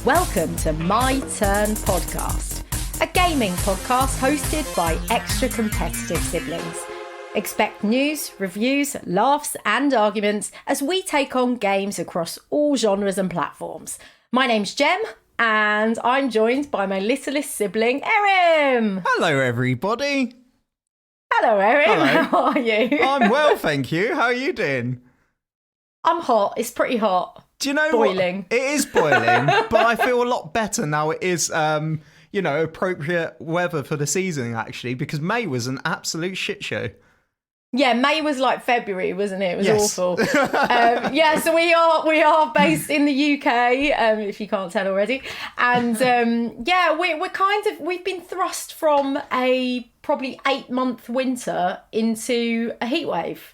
Welcome to My Turn Podcast, a gaming podcast hosted by extra competitive siblings. Expect news, reviews, laughs and arguments as we take on games across all genres and platforms. My name's Jem and I'm joined by my littlest sibling, Erin. Hello, everybody. Hello, Erin. Hello. How are you? I'm well, thank you. How are you doing? I'm hot. It's pretty hot. Do you know boiling. What? It is boiling, but I feel a lot better now. It is, appropriate weather for the season, actually, because May was an absolute shit show. Yeah, May was like February, wasn't it? It was Yes. awful. So we are based in the UK, if you can't tell already, and we've been thrust from a probably 8-month winter into a heat wave.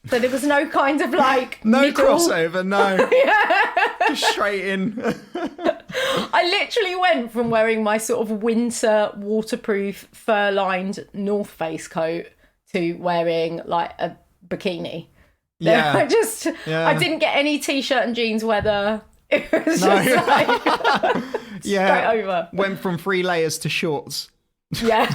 So there was no kind of like No middle... crossover, no. Yeah. Just straight in. I literally went from wearing my sort of winter waterproof fur-lined North Face coat to wearing like a bikini. Yeah. I didn't get any t-shirt and jeans weather. It was just like straight over. Went from 3 layers to shorts. Yeah.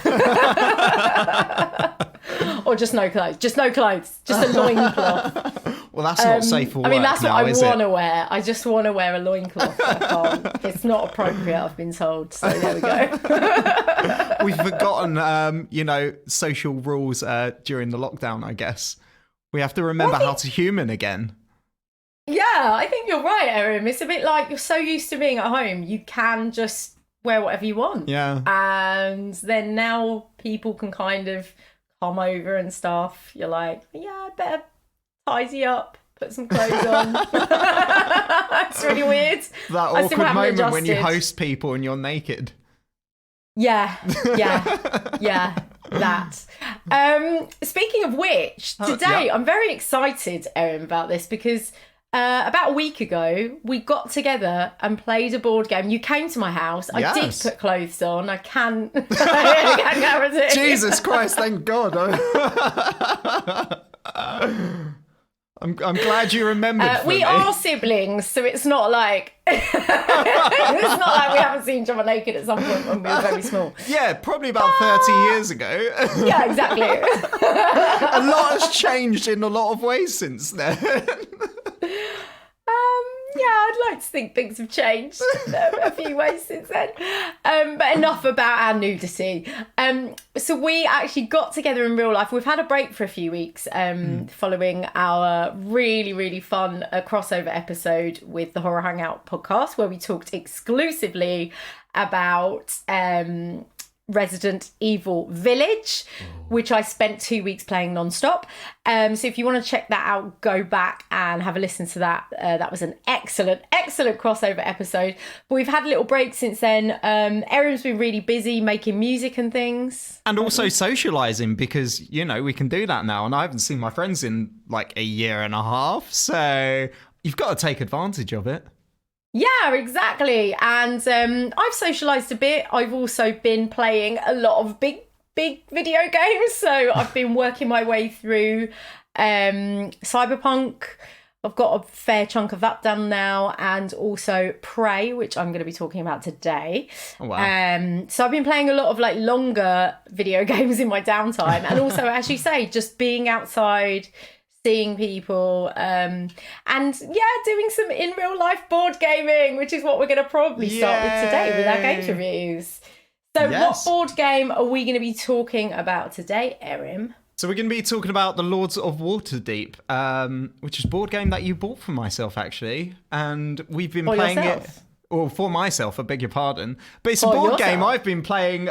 Or just no clothes. Just no clothes. Just a loincloth. Well, that's not safe for work. I mean, that's now, what I is want it? to wear. I just want to wear a loincloth. I can't. It's not appropriate, I've been told. So there we go. We've forgotten, social rules during the lockdown, I guess. We have to remember how to human again. Yeah, I think you're right, Erin. It's a bit like you're so used to being at home, you can just wear whatever you want. Yeah. And then now people can kind of come over and stuff. You're like, yeah, I better tidy up, put some clothes on. It's really weird. That I still awkward haven't moment when you adjusted. host people and you're naked. Yeah, that. Speaking of which, today I'm very excited, Erin, about this because about a week ago we got together and played a board game. You came to my house. I did Yes. put clothes on. I can guarantee. Jesus Christ, thank God. I'm glad you remembered. For We me. are siblings, so it's not like it's not like we haven't seen each other naked at some point when we were very small. Yeah, probably about 30 years ago. Yeah, exactly. A lot has changed in a lot of ways since then. Yeah, I'd like to think things have changed a few ways since then. But enough about our nudity. So we actually got together in real life. We've had a break for a few weeks following our really, really fun crossover episode with the Horror Hangout podcast, where we talked exclusively about Resident Evil Village, which I spent 2 weeks playing non-stop. So if you want to check that out, go back and have a listen to that. That was an excellent crossover episode. But we've had a little break since then. Erin's been really busy making music and things. And also socialising because, we can do that now. And I haven't seen my friends in like a year and a half. So you've got to take advantage of it. Yeah, exactly. And I've socialised a bit. I've also been playing a lot of big video games. So I've been working my way through Cyberpunk. I've got a fair chunk of that done now. And also Prey, which I'm going to be talking about today. Oh, wow. So I've been playing a lot of like longer video games in my downtime. And also, as you say, just being outside, seeing people, and doing some in real life board gaming, which is what we're going to probably start with today with our games reviews. So Yes. What board game are we going to be talking about today, Erin? So we're going to be talking about the Lords of Waterdeep, which is a board game that you bought for myself, actually. And we've been playing yourself? it... Well, for myself, I beg your pardon. But it's a For board game yourself? I've been playing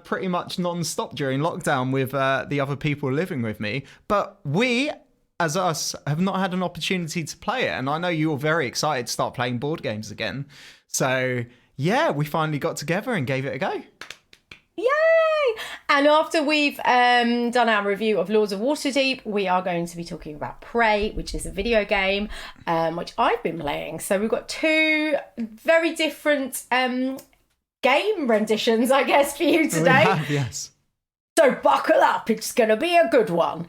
pretty much non-stop during lockdown with the other people living with me. But we, as us, have not had an opportunity to play it. And I know you're very excited to start playing board games again. So, yeah, we finally got together and gave it a go. Yay! And after we've done our review of Lords of Waterdeep, we are going to be talking about Prey, which is a video game, which I've been playing. So we've got two very different game renditions, I guess, for you today. We have, yes. So buckle up, it's going to be a good one.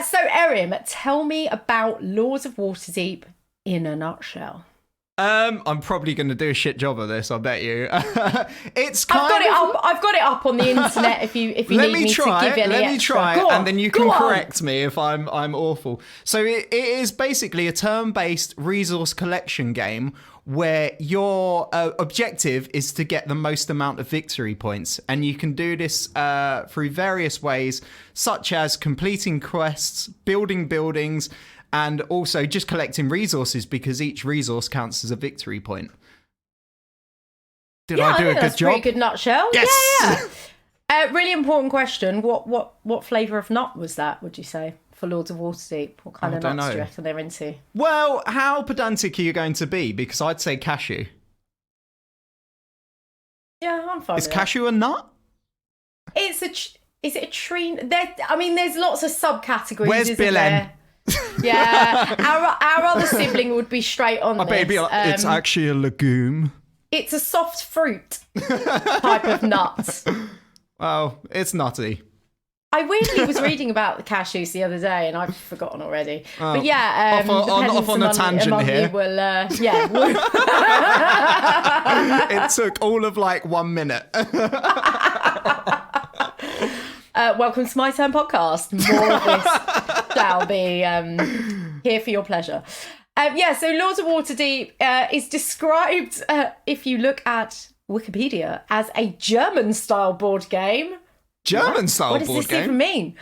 So Erin, tell me about Lords of Waterdeep in a nutshell. I'm probably going to do a shit job of this. I bet you. It's kind I've got of. it up. I've got it up on the internet. If you Let need me me try. to give any Let me extra. try, Go on, and then you can go on. correct me if I'm awful. So it is basically a turn-based resource collection game where your objective is to get the most amount of victory points, and you can do this through various ways, such as completing quests, building buildings, and also just collecting resources, because each resource counts as a victory point. Did I do a good that's job? Pretty good nutshell. Yes. Yeah. Really important question. What flavour of nut was that? Would you say for Lords of Waterdeep? What kind of nuts do you reckon they're into? Well, how pedantic are you going to be? Because I'd say cashew. Yeah, I'm fine. Is with cashew a nut? Is it a tree? There's lots of subcategories. Where's isn't Bill there? N? Yeah, our other sibling would be straight on this. Baby, it's actually a legume. It's a soft fruit type of nut. Well, it's nutty. I weirdly was reading about the cashews the other day, and I've forgotten already. Oh. But yeah, off on a tangent here. You will, yeah. It took all of like 1 minute. Welcome to My Turn podcast. More of this shall be here for your pleasure. So Lords of Waterdeep is described, if you look at Wikipedia, as a German-style board game. German-style board game? What does this even mean?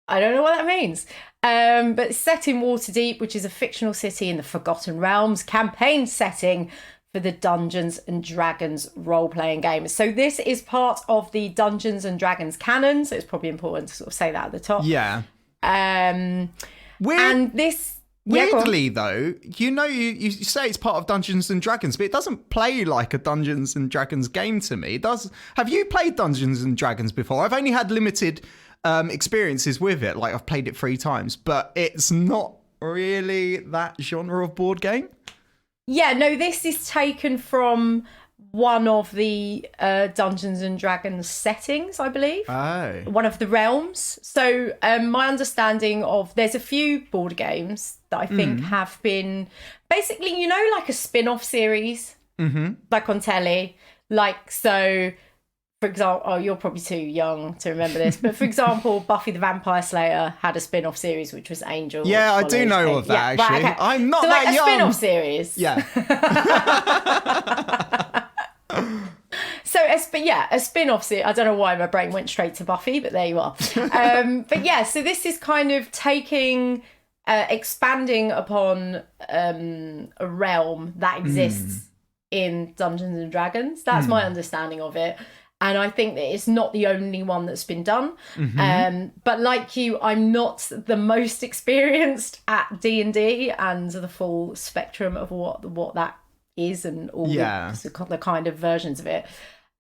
I don't know what that means. But it's set in Waterdeep, which is a fictional city in the Forgotten Realms campaign setting for the Dungeons and Dragons role-playing game. So this is part of the Dungeons and Dragons canon, so it's probably important to sort of say that at the top. Yeah. And this... Weirdly, though, you say it's part of Dungeons and Dragons, but it doesn't play like a Dungeons and Dragons game to me. It does. Have you played Dungeons and Dragons before? I've only had limited experiences with it. Like, I've played it 3 times, but it's not really that genre of board game. Yeah, no, this is taken from one of the Dungeons and Dragons settings, I believe. Oh. One of the realms. So my understanding of, there's a few board games that I think have been basically, like a spin-off series, like on telly. Like, so, for example, you're probably too young to remember this, but for example, Buffy the Vampire Slayer had a spin-off series, which was Angel. Yeah, I do know of that, actually. Right, okay. I'm not so that like young. A spin-off series. Yeah. So, a spin-off series. I don't know why my brain went straight to Buffy, but there you are. But yeah, so this is kind of expanding upon a realm that exists in Dungeons and Dragons. That's my understanding of it. And I think that it's not the only one that's been done. But like you, I'm not the most experienced at D&D and the full spectrum of what that is and all the kind of versions of it.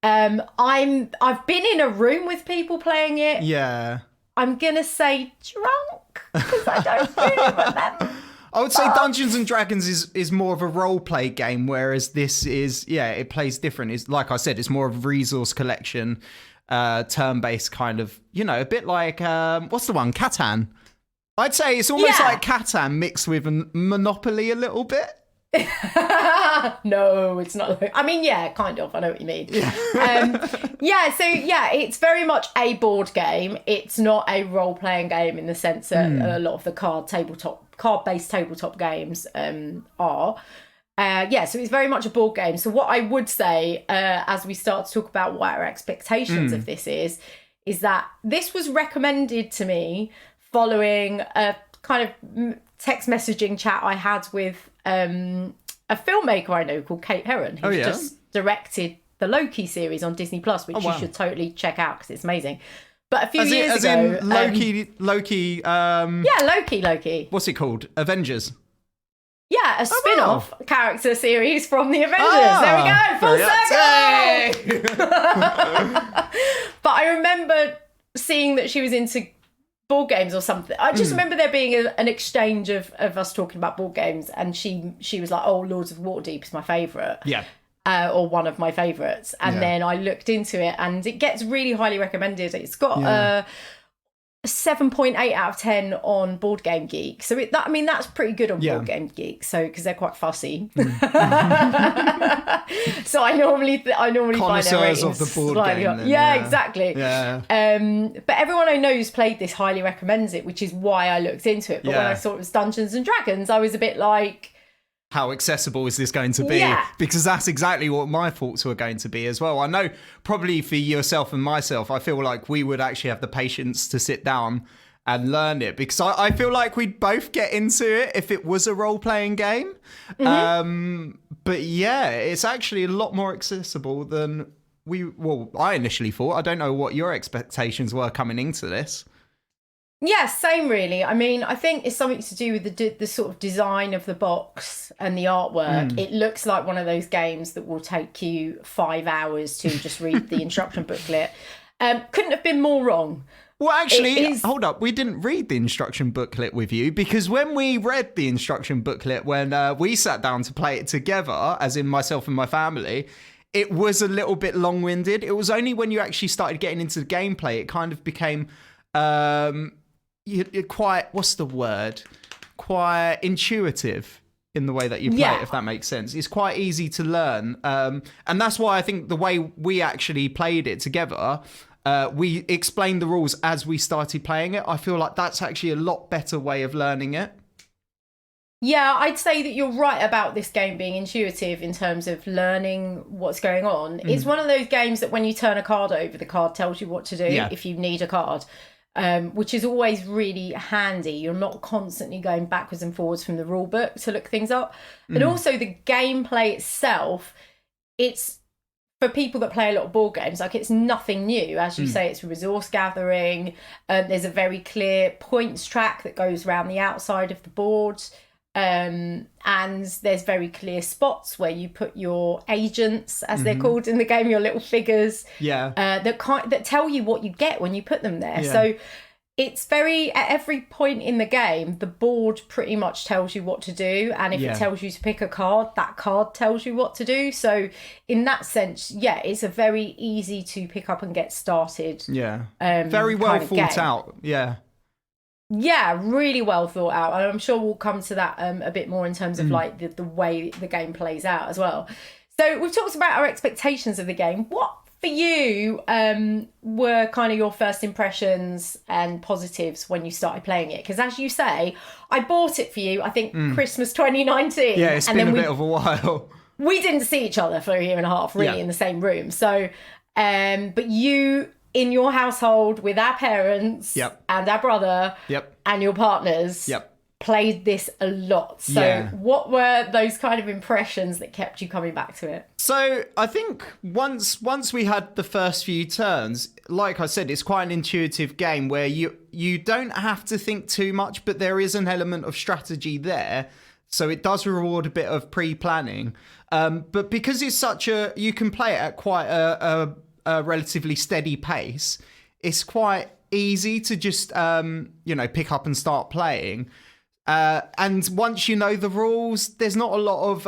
I've been in a room with people playing it. Yeah. I'm gonna say drunk because I don't really remember. I would say Dungeons and Dragons is more of a role play game, whereas this is it plays different. It's like I said, it's more of a resource collection, turn based kind of, a bit like what's the one, Catan. I'd say it's almost like Catan mixed with Monopoly a little bit. No, it's not. I mean, yeah, kind of. I know what you mean. It's very much a board game. It's not a role-playing game in the sense that a lot of the card-based tabletop games are. So it's very much a board game. So what I would say, as we start to talk about what our expectations of this is that this was recommended to me following a kind of text messaging chat I had with a filmmaker I know called Kate Herron, who's just directed the Loki series on Disney Plus, which you should totally check out because it's amazing. But a few years ago, Loki. Loki. What's it called? Avengers. Yeah, a spin-off character series from the Avengers. There we go, full circle. But I remember seeing that she was into board games or something. I just remember there being an exchange of us talking about board games, and she was like, "Oh, Lords of Waterdeep is my favourite." Yeah. Or one of my favourites. And then I looked into it, and it gets really highly recommended. It's got 7.8 out of 10 on Board Game Geek. So that's pretty good on Board Game Geek. So because they're quite fussy. So I normally find their ratings of the board slightly game. up. Then, yeah, exactly. Yeah. But everyone I know who's played this highly recommends it, which is why I looked into it. But when I saw it was Dungeons and Dragons, I was a bit like, how accessible is this going to be? Yeah. Because that's exactly what my thoughts were going to be as well. I know probably for yourself and myself, I feel like we would actually have the patience to sit down and learn it, because I feel like we'd both get into it if it was a role-playing game. But yeah, it's actually a lot more accessible than I initially thought. I don't know what your expectations were coming into this. Yeah, same really. I mean, I think it's something to do with the sort of design of the box and the artwork. It looks like one of those games that will take you 5 hours to just read the instruction booklet. Couldn't have been more wrong. Well, actually, hold up. We didn't read the instruction booklet with you, because when we read the instruction booklet, when we sat down to play it together, as in myself and my family, it was a little bit long-winded. It was only when you actually started getting into the gameplay, it kind of became... quite, what's the word? Quite intuitive in the way that you play it, if that makes sense. It's quite easy to learn. And that's why I think the way we actually played it together, we explained the rules as we started playing it. I feel like that's actually a lot better way of learning it. Yeah, I'd say that you're right about this game being intuitive in terms of learning what's going on. It's one of those games that when you turn a card over, the card tells you what to do if you need a card. Which is always really handy. You're not constantly going backwards and forwards from the rule book to look things up. But also the gameplay itself, it's for people that play a lot of board games, like it's nothing new. As you say, it's resource gathering. There's a very clear points track that goes around the outside of the board. And there's very clear spots where you put your agents, as they're called in the game, your little figures, that tell you what you get when you put them there. Yeah. So it's very, at every point in the game, the board pretty much tells you what to do. And if it tells you to pick a card, that card tells you what to do. So in that sense, it's a very easy to pick up and get started. Yeah. Very well thought out. Yeah. Yeah, really well thought out. And I'm sure we'll come to that a bit more in terms of like the way the game plays out as well. So we've talked about our expectations of the game. What for you were kind of your first impressions and positives when you started playing it? Because as you say, I bought it for you, I think Christmas 2019. Yeah, it's been a bit of a while. We didn't see each other for a year and a half really in the same room. So, but you... in your household with our parents and our brother and your partners played this a lot. So what were those kind of impressions that kept you coming back to it? So I think once we had the first few turns, like I said, it's quite an intuitive game where you don't have to think too much, but there is an element of strategy there. So it does reward a bit of pre-planning. But because it's you can play it at quite a relatively steady pace, it's quite easy to just pick up and start playing, and once you know the rules, there's not a lot of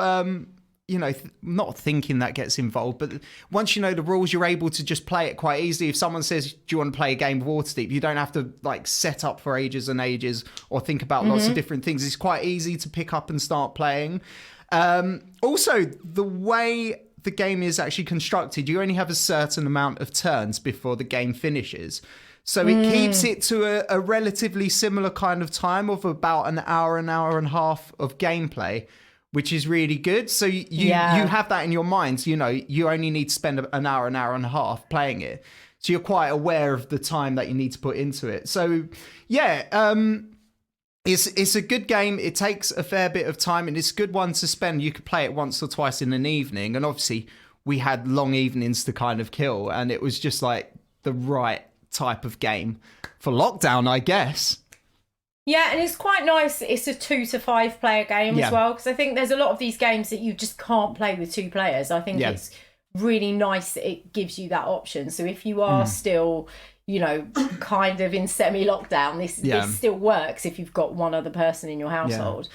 not thinking that gets involved, but once you know the rules, you're able to just play it quite easily. If someone says, do you want to play a game of Waterdeep, you don't have to like set up for ages and ages or think about lots of different things. It's quite easy to pick up and start playing. Also, the way the game is actually constructed, you only have a certain amount of turns before the game finishes. So it keeps it to a relatively similar kind of time of about an hour and a half of gameplay, which is really good. So you have that in your mind. You only need to spend an hour and a half playing it. So you're quite aware of the time that you need to put into it. So it's a good game. It takes a fair bit of time, and it's a good one to spend. You could play it once or twice in an evening, and obviously we had long evenings to kind of kill, and it was just like the right type of game for lockdown, I guess. Yeah, and it's quite nice. It's a 2 to 5 player game as well, because I think there's a lot of these games that you just can't play with 2 players. I think it's really nice that it gives you that option. So if you are still, kind of in semi-lockdown, this still works if you've got one other person in your household.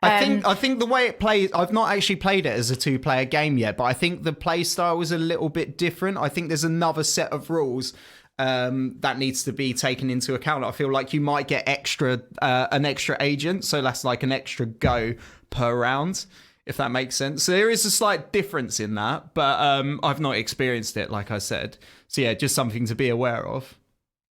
I think the way it plays, I've not actually played it as a 2-player game yet, but I think the play style was a little bit different. I think there's another set of rules that needs to be taken into account. I feel like you might get an extra agent, so that's like an extra go per round, if that makes sense. So there is a slight difference in that, but I've not experienced it, like I said. So yeah, just something to be aware of.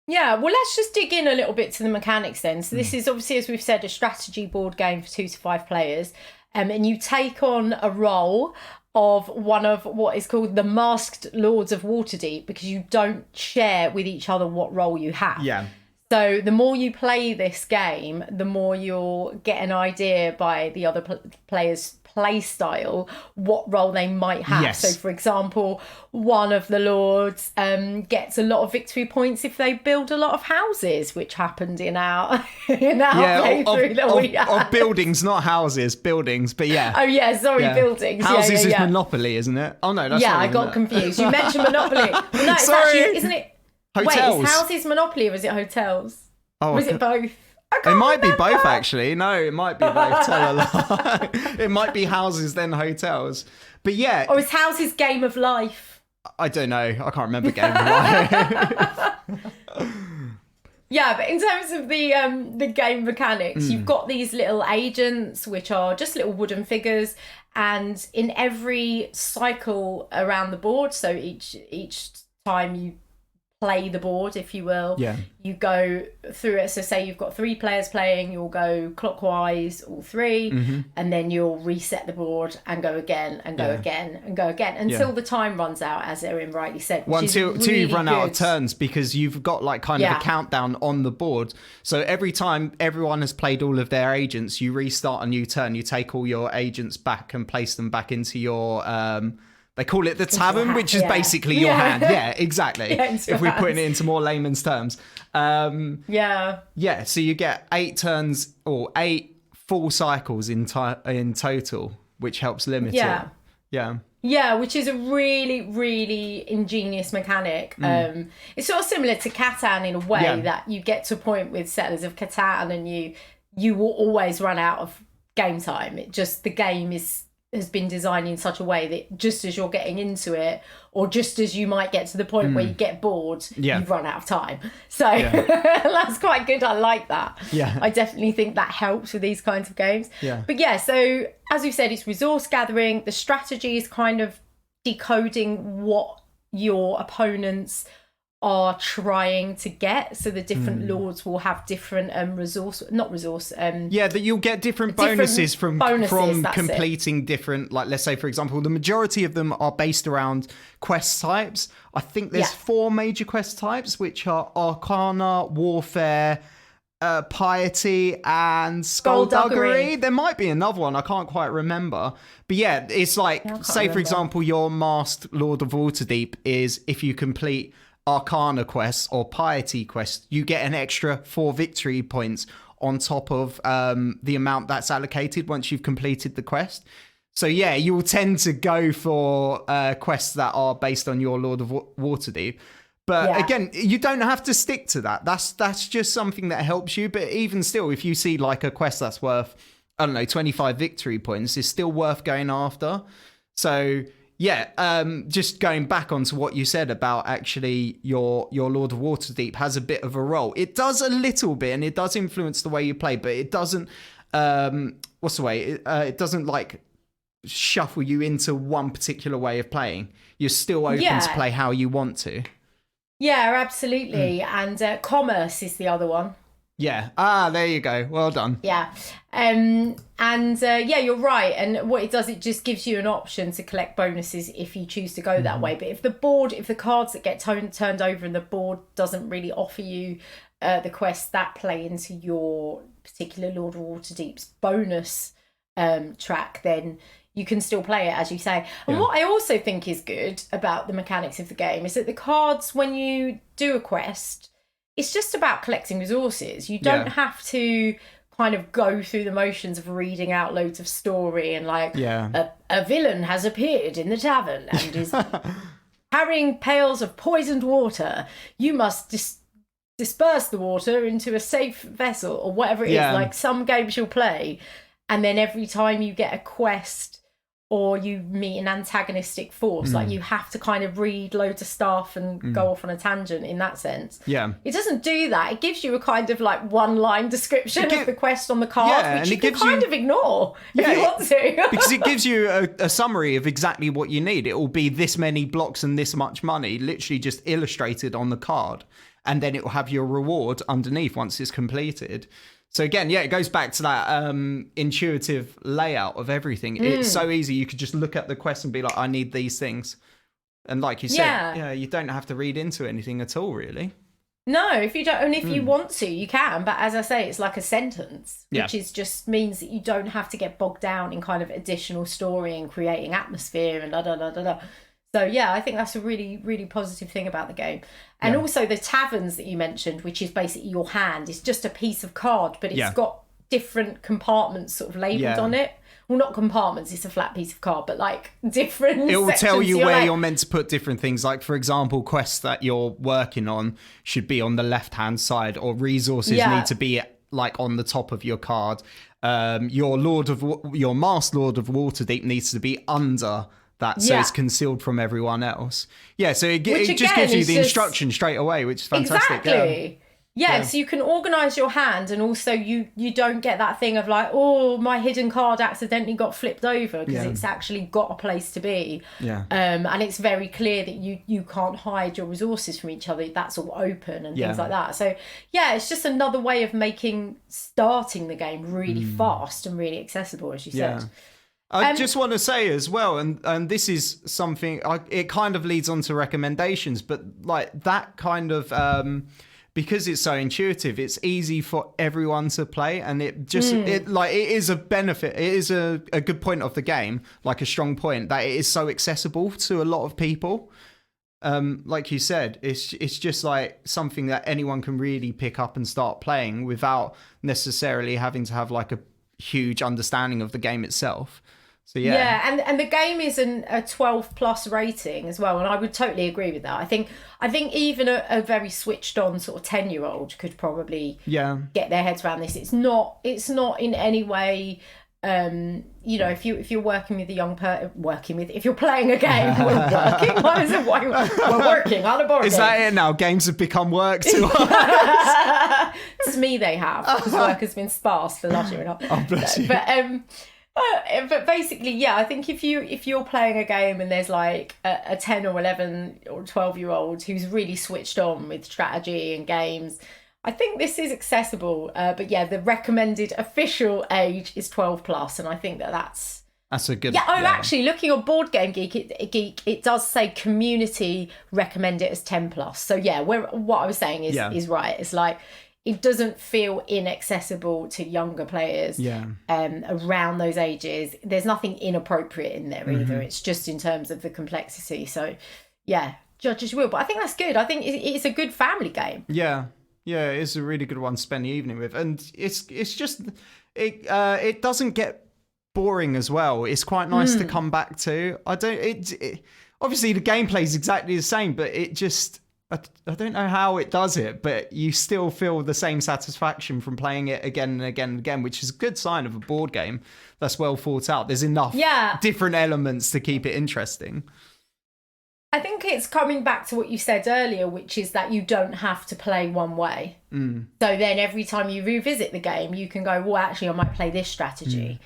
Yeah, well, let's just dig in a little bit to the mechanics then. So this is obviously, as we've said, a strategy board game for 2 to 5 players. And you take on a role of one of what is called the masked Lords of Waterdeep, because you don't share with each other what role you have. Yeah. So the more you play this game, the more you'll get an idea by the other players' play style what role they might have. Yes. So, for example, one of the lords gets a lot of victory points if they build a lot of houses, which happened in our playthrough that we had. Of buildings, not houses, buildings. But yeah. Oh yeah, sorry, buildings. Houses is Monopoly, isn't it? Oh no, that's yeah. not I even got that. confused. You mentioned Monopoly. No, it's Sorry. actually, isn't it? Hotels. Wait, is houses Monopoly or is it hotels? Oh, was it both? It might be both, actually. No, it might be both. Tell a lie. It might be houses, then hotels. But yeah. Or is houses Game of Life? I don't know. I can't remember Game of Life. Yeah, but in terms of the game mechanics, you've got these little agents, which are just little wooden figures, and in every cycle around the board, so each time you play the board, if you will, you go through it. So say you've got 3 players playing, you'll go clockwise all 3, and then you'll reset the board and go again and go again and go again until the time runs out, as Erin rightly said. Until you've run out of turns, because you've got like kind of a countdown on the board. So every time everyone has played all of their agents, you restart a new turn. You take all your agents back and place them back into your they call it the tavern, which is basically your hand. Yeah, exactly. If we're putting it into more layman's terms. Yeah, so you get 8 turns or 8 full cycles in total, which helps limit it. Yeah, which is a really, really ingenious mechanic. It's sort of similar to Catan in a way that you get to a point with Settlers of Catan and you will always run out of game time. The game has been designed in such a way that just as you're getting into it, or just as you might get to the point where you get bored, you've run out of time. So that's quite good. I like that. I definitely think that helps with these kinds of games. But yeah, so as we've said, it's resource gathering. The strategy is kind of decoding what your opponents are trying to get. So the different lords will have different that you'll get different bonuses from completing different, like, let's say for example, the majority of them are based around quest types. I think there's 4 major quest types, which are Arkane, Warfare, Piety, and Skullduggery. There might be another one, I can't quite remember. But yeah, it's like, say for example, your masked Lord of Waterdeep is, if you complete Arkane quests or Piety quests, you get an extra 4 victory points on top of the amount that's allocated once you've completed the quest. So yeah, you will tend to go for quests that are based on your Lord of Waterdeep. But again, you don't have to stick to that. That's just something that helps you. But even still, if you see like a quest that's worth, I don't know, 25 victory points, it's still worth going after. So yeah, just going back onto what you said about actually your Lord of Waterdeep has a bit of a role. It does a little bit, and it does influence the way you play, but it doesn't, it doesn't like shuffle you into one particular way of playing. You're still open to play how you want to. Yeah, absolutely. And commerce is the other one. Yeah. There you go. Well done. Yeah. You're right. And what it does, it just gives you an option to collect bonuses if you choose to go that way. But if the cards that get turned over and the board doesn't really offer you the quests that play into your particular Lord of Waterdeep's bonus track, then you can still play it, as you say. And what I also think is good about the mechanics of the game is that the cards, when you do a quest, it's just about collecting resources. You don't have to kind of go through the motions of reading out loads of story and like a villain has appeared in the tavern and is carrying pails of poisoned water. You must disperse the water into a safe vessel or whatever it is. Like some games you'll play, and then every time you get a quest or you meet an antagonistic force. Like you have to kind of read loads of stuff and go off on a tangent in that sense. Yeah. It doesn't do that. It gives you a kind of like one-line description of the quest on the card, which you can kind of ignore if you want to. Because it gives you a summary of exactly what you need. It will be this many blocks and this much money, literally just illustrated on the card. And then it will have your reward underneath once it's completed. So again, it goes back to that intuitive layout of everything. It's so easy. You could just look at the quest and be like, I need these things. And like you said, you don't have to read into anything at all, really. No, if you don't, and if you want to, you can. But as I say, it's like a sentence, which is just means that you don't have to get bogged down in kind of additional story and creating atmosphere and da da da da da. So yeah, I think that's a really, really positive thing about the game. And also the taverns that you mentioned, which is basically your hand, is just a piece of card, but it's got different compartments sort of labelled on it. Well, not compartments, it's a flat piece of card, but like different It will tell you where like, you're meant to put different things. Like, for example, quests that you're working on should be on the left-hand side, or resources need to be like on the top of your card. Your Masked Lord of Waterdeep needs to be under that, so it's concealed from everyone else. Yeah, so it just gives you the instruction straight away, which is fantastic. Exactly. Yeah, so you can organise your hand, and also you don't get that thing of like, oh, my hidden card accidentally got flipped over, because it's actually got a place to be. Yeah. And it's very clear that you can't hide your resources from each other. That's all open and things like that. So yeah, it's just another way of making starting the game really fast and really accessible, as you said. I just want to say as well, and this is something, it kind of leads on to recommendations, but like that kind of, because it's so intuitive, it's easy for everyone to play, and it just, it is a benefit, it is a good point of the game, like a strong point, that it is so accessible to a lot of people. Like you said, it's just like something that anyone can really pick up and start playing without necessarily having to have like a huge understanding of the game itself. So and the game is a 12 plus rating as well, and I would totally agree with that. I think even a very switched on sort of 10-year-old could probably get their heads around this. It's not in any way if you're working with a young if you're playing a game, we're working on a board game. Is that it now? Games have become work to us. To me they have, because work has been sparse for the last year and a half. Oh, bless you. But basically, I think if you're playing a game and there's like a 10 or 11 or 12-year-old who's really switched on with strategy and games, I think this is accessible. But yeah, the recommended official age is 12 plus, and I think that's a good. Actually, looking on Board Game Geek, it does say community recommend it as 10 plus. So yeah, what I was saying is right. It's like, it doesn't feel inaccessible to younger players around those ages. There's nothing inappropriate in there either. It's just in terms of the complexity. So, yeah, judge as you will. But I think that's good. I think it's a good family game. Yeah, it's a really good one to spend the evening with. And it's just, it doesn't get boring as well. It's quite nice to come back to. Obviously, the gameplay is exactly the same, but it just... I don't know how it does it, but you still feel the same satisfaction from playing it again and again and again, which is a good sign of a board game that's well thought out. There's enough different elements to keep it interesting. I think it's coming back to what you said earlier, which is that you don't have to play one way. So then every time you revisit the game, you can go, well, actually, I might play this strategy.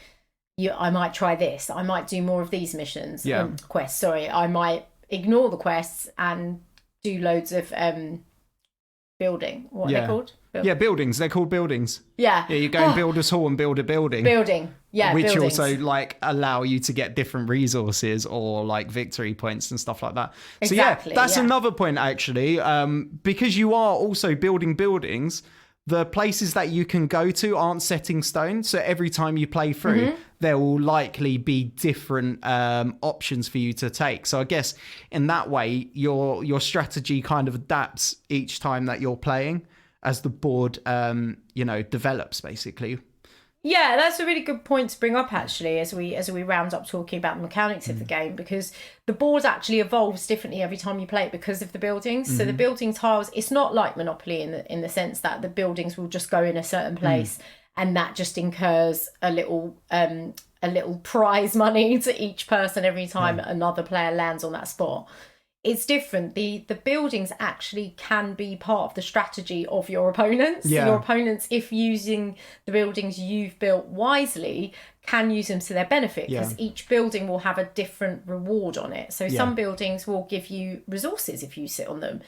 I might try this. I might do more of these missions. Quests, sorry. I might ignore the quests and do loads of building. What are they called? Buildings. They're called buildings. Yeah, you go and build a hall and build a building. Which buildings. Also like allow you to get different resources or like victory points and stuff like that. Exactly, so that's another point actually. Because you are also building buildings, the places that you can go to aren't set in stone. So every time you play through, there will likely be different options for you to take. So I guess in that way, your strategy kind of adapts each time that you're playing as the board, develops basically. Yeah, that's a really good point to bring up actually as we round up talking about the mechanics of the game, because the board actually evolves differently every time you play it because of the buildings. So the building tiles, it's not like Monopoly in the sense that the buildings will just go in a certain place and that just incurs a little a little prize money to each person every time another player lands on that spot. It's different. The buildings actually can be part of the strategy of your opponents. Yeah. Your opponents, if using the buildings you've built wisely, can use them to their benefit, because each building will have a different reward on it. So some buildings will give you resources if you sit on them.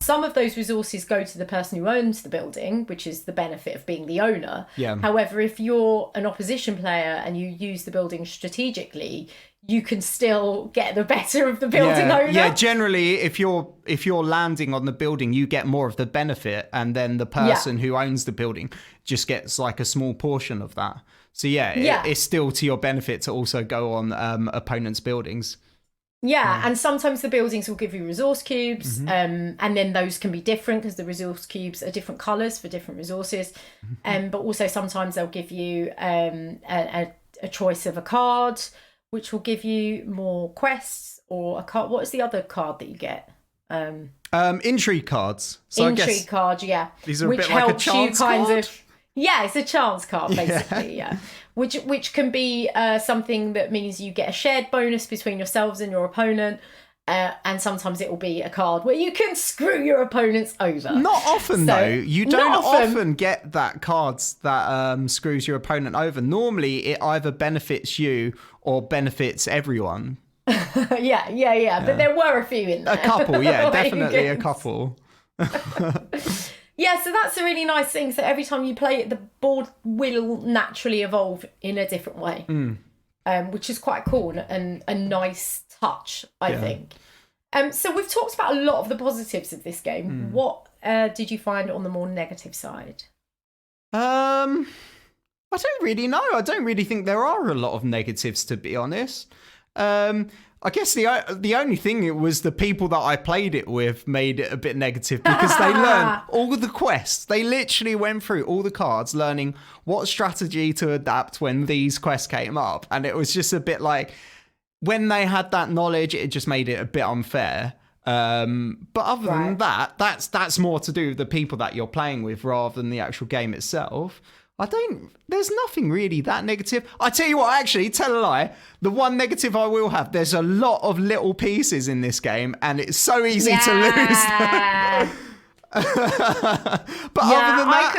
Some of those resources go to the person who owns the building, which is the benefit of being the owner. Yeah. However, if you're an opposition player and you use the building strategically, you can still get the better of the building owner. Yeah, generally, if you're landing on the building, you get more of the benefit, and then the person who owns the building just gets like a small portion of that. So it's still to your benefit to also go on opponents' buildings. Yeah, and sometimes the buildings will give you resource cubes, and then those can be different because the resource cubes are different colours for different resources. But also sometimes they'll give you a choice of a card, which will give you more quests, or a card. What is the other card that you get? Intrigue cards. So Intrigue card, yeah. These are a bit like a chance card? Yeah, it's a chance card, basically, yeah. Which can be something that means you get a shared bonus between yourselves and your opponent. And sometimes it will be a card where you can screw your opponents over. Not often, though. You don't often get that cards that screws your opponent over. Normally, it either benefits you or benefits everyone. Yeah. But there were a few in there. A couple, yeah, definitely a couple. Yeah, so that's a really nice thing. So every time you play it, the board will naturally evolve in a different way, which is quite cool and a nice touch, I think. So we've talked about a lot of the positives of this game. What did you find on the more negative side? I don't really know. I don't really think there are a lot of negatives, to be honest. I guess the only thing, it was the people that I played it with made it a bit negative, because they learned all the quests. They literally went through all the cards, learning what strategy to adapt when these quests came up. And it was just a bit like, when they had that knowledge, it just made it a bit unfair. But other than that, that's more to do with the people that you're playing with rather than the actual game itself. There's nothing really that negative. I tell you what, actually, tell a lie. The one negative I will have, there's a lot of little pieces in this game, and it's so easy to lose them. But other than that,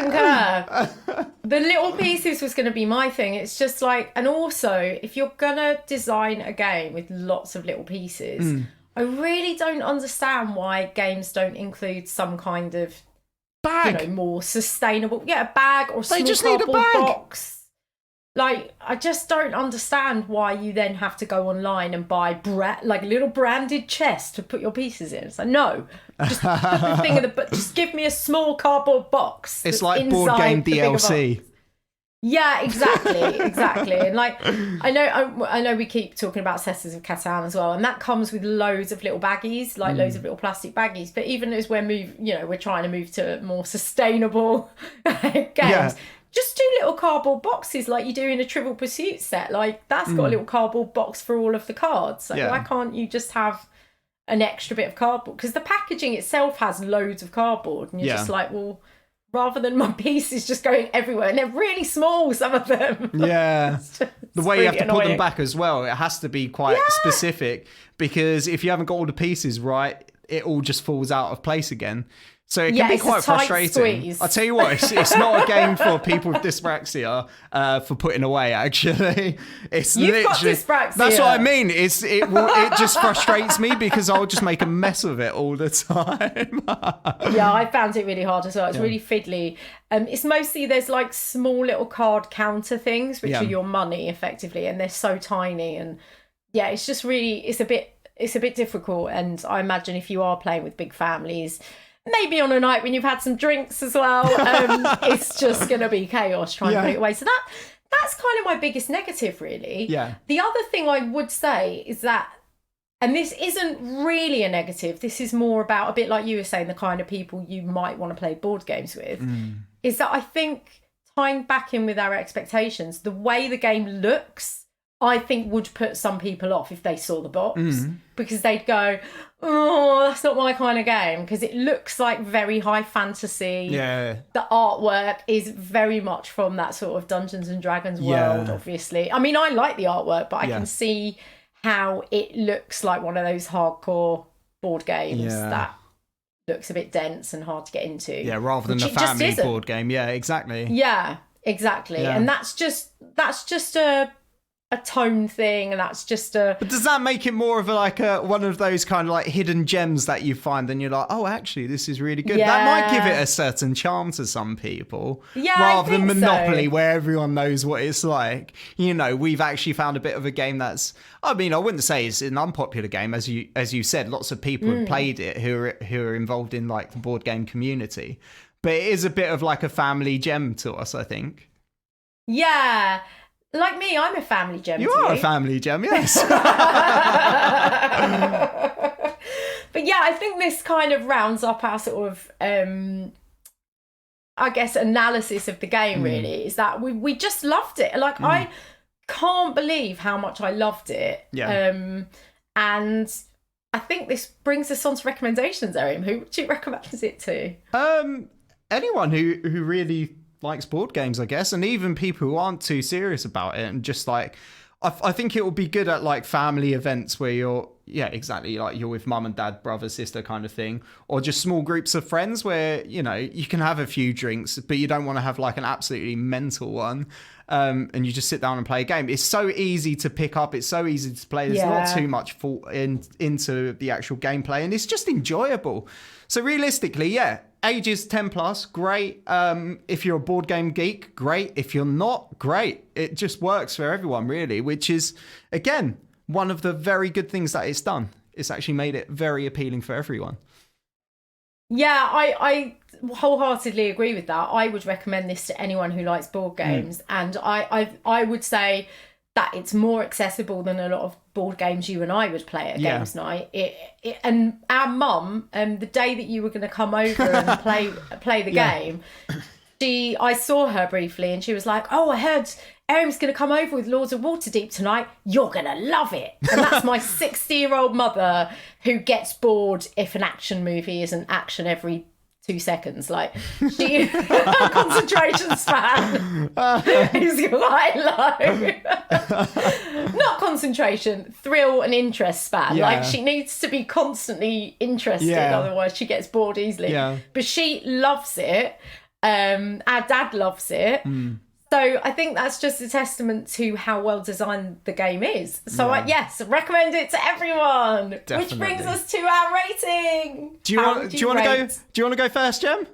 I concur. The little pieces was going to be my thing. It's just like, and also, if you're going to design a game with lots of little pieces, I really don't understand why games don't include some kind of bag, more sustainable, a bag or small cardboard box. Like, I just don't understand why you then have to go online and buy little branded chests to put your pieces in. It's like, no, just put the thing in just give me a small cardboard box. It's like board game DLC. Yeah, exactly. And like, I know we keep talking about Settlers of Catan as well, and that comes with loads of little baggies, like loads of little plastic baggies. But even as we're trying to move to more sustainable games, just do little cardboard boxes like you do in a Trivial Pursuit set. Like, that's got a little cardboard box for all of the cards. Like, why can't you just have an extra bit of cardboard? Because the packaging itself has loads of cardboard, and you're just like, well, rather than my pieces just going everywhere, and they're really small, some of them. Yeah. The way really you have to annoying. put them back as well, it has to be quite specific, because if you haven't got all the pieces right, it all just falls out of place again. So it can be quite frustrating. Squeeze. I'll tell you what, it's not a game for people with dyspraxia for putting away, actually. You've got dyspraxia. That's what I mean. It just frustrates me, because I'll just make a mess of it all the time. Yeah, I found it really hard as well. It's really fiddly. It's mostly, there's like small little card counter things, which are your money effectively, and they're so tiny. And yeah, it's just really, it's a bit difficult. And I imagine if you are playing with big families, maybe on a night when you've had some drinks as well, it's just going to be chaos trying to put it away. So that's kind of my biggest negative, really. Yeah. The other thing I would say is that, and this isn't really a negative, this is more about, a bit like you were saying, the kind of people you might want to play board games with, is that I think, tying back in with our expectations, the way the game looks I think would put some people off if they saw the box, because they'd go, oh, that's not my kind of game, because it looks like very high fantasy. Yeah. The artwork is very much from that sort of Dungeons and Dragons world, obviously. I mean, I like the artwork, but I can see how it looks like one of those hardcore board games that looks a bit dense and hard to get into. Yeah, rather than a family board game. Yeah, exactly. Yeah, exactly. Yeah. And that's just a tone thing, and that's just a... But does that make it more of one of those kind of like hidden gems that you find and you're like, oh, actually, this is really good? That might give it a certain charm to some people. Yeah, rather than Monopoly, where everyone knows what it's like. You know, we've actually found a bit of a game that's... I mean, I wouldn't say it's an unpopular game. As you said, lots of people have played it who are involved in like the board game community. But it is a bit of like a family gem to us, I think. Yeah. Like me, I'm a family gem. You are a family gem, yes. But yeah, I think this kind of rounds up our sort of, I guess, analysis of the game, really, is that we just loved it. Like, I can't believe how much I loved it. Yeah. And I think this brings us on to recommendations, Erin. Who would you recommend it to? Anyone who really likes board games, I guess, and even people who aren't too serious about it, and just like I think it will be good at like family events where you're like you're with mum and dad, brother, sister kind of thing, or just small groups of friends where, you know, you can have a few drinks but you don't want to have like an absolutely mental one, and you just sit down and play a game. It's so easy to pick up, it's so easy to play, there's not too much thought into the actual gameplay, and it's just enjoyable. So realistically, ages 10 plus, great. If you're a board game geek, great. If you're not, great. It just works for everyone, really, which is, again, one of the very good things that it's done. It's actually made it very appealing for everyone. Yeah, I wholeheartedly agree with that. I would recommend this to anyone who likes board games. And I would say that it's more accessible than a lot of board games you and I would play at games night. And our mum, the day that you were going to come over and play the game, I saw her briefly and she was like, oh, I heard Erin's going to come over with Lords of Waterdeep tonight. You're going to love it. And that's my 60-year-old mother who gets bored if an action movie isn't action every 2 seconds. Like, she concentration span is quite low. Not concentration, thrill and interest span. Like, she needs to be constantly interested, otherwise she gets bored easily. But she loves it. Our dad loves it. So I think that's just a testament to how well designed the game is. So yes, recommend it to everyone. Definitely. Which brings us to our rating. Do you want to go first, Jem?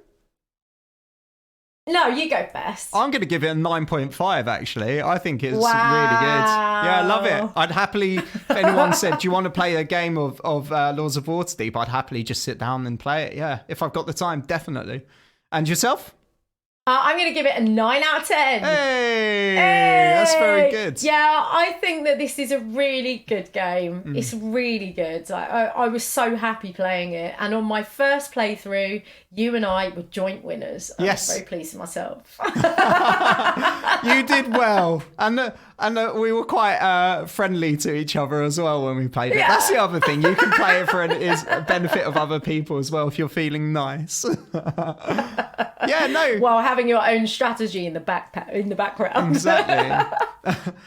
No, you go first. I'm going to give it a 9.5, actually. I think it's really good. Yeah, I love it. I'd happily, if anyone said, do you want to play a game of Lords of Waterdeep, I'd happily just sit down and play it. Yeah, if I've got the time, definitely. And yourself? I'm going to give it a 9 out of 10. Hey, that's very good. Yeah, I think that this is a really good game. It's really good. I was so happy playing it. And on my first playthrough, you and I were joint winners. I was very pleased with myself. You did well. And we were quite friendly to each other as well when we played it. Yeah. That's the other thing. You can play it for a benefit of other people as well if you're feeling nice. While having your own strategy in the background. Exactly.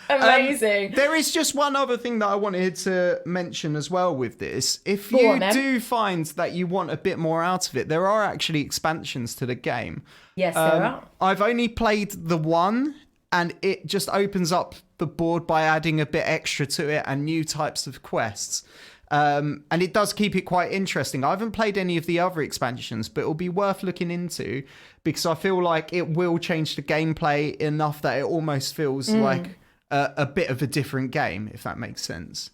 Amazing. There is just one other thing that I wanted to mention as well with this. If you do find that you want a bit more out of it, there are actually expansions to the game. Yes, there are. I've only played the one, and it just opens up the board by adding a bit extra to it and new types of quests. And it does keep it quite interesting. I haven't played any of the other expansions, but it'll be worth looking into because I feel like it will change the gameplay enough that it almost feels like a bit of a different game, if that makes sense.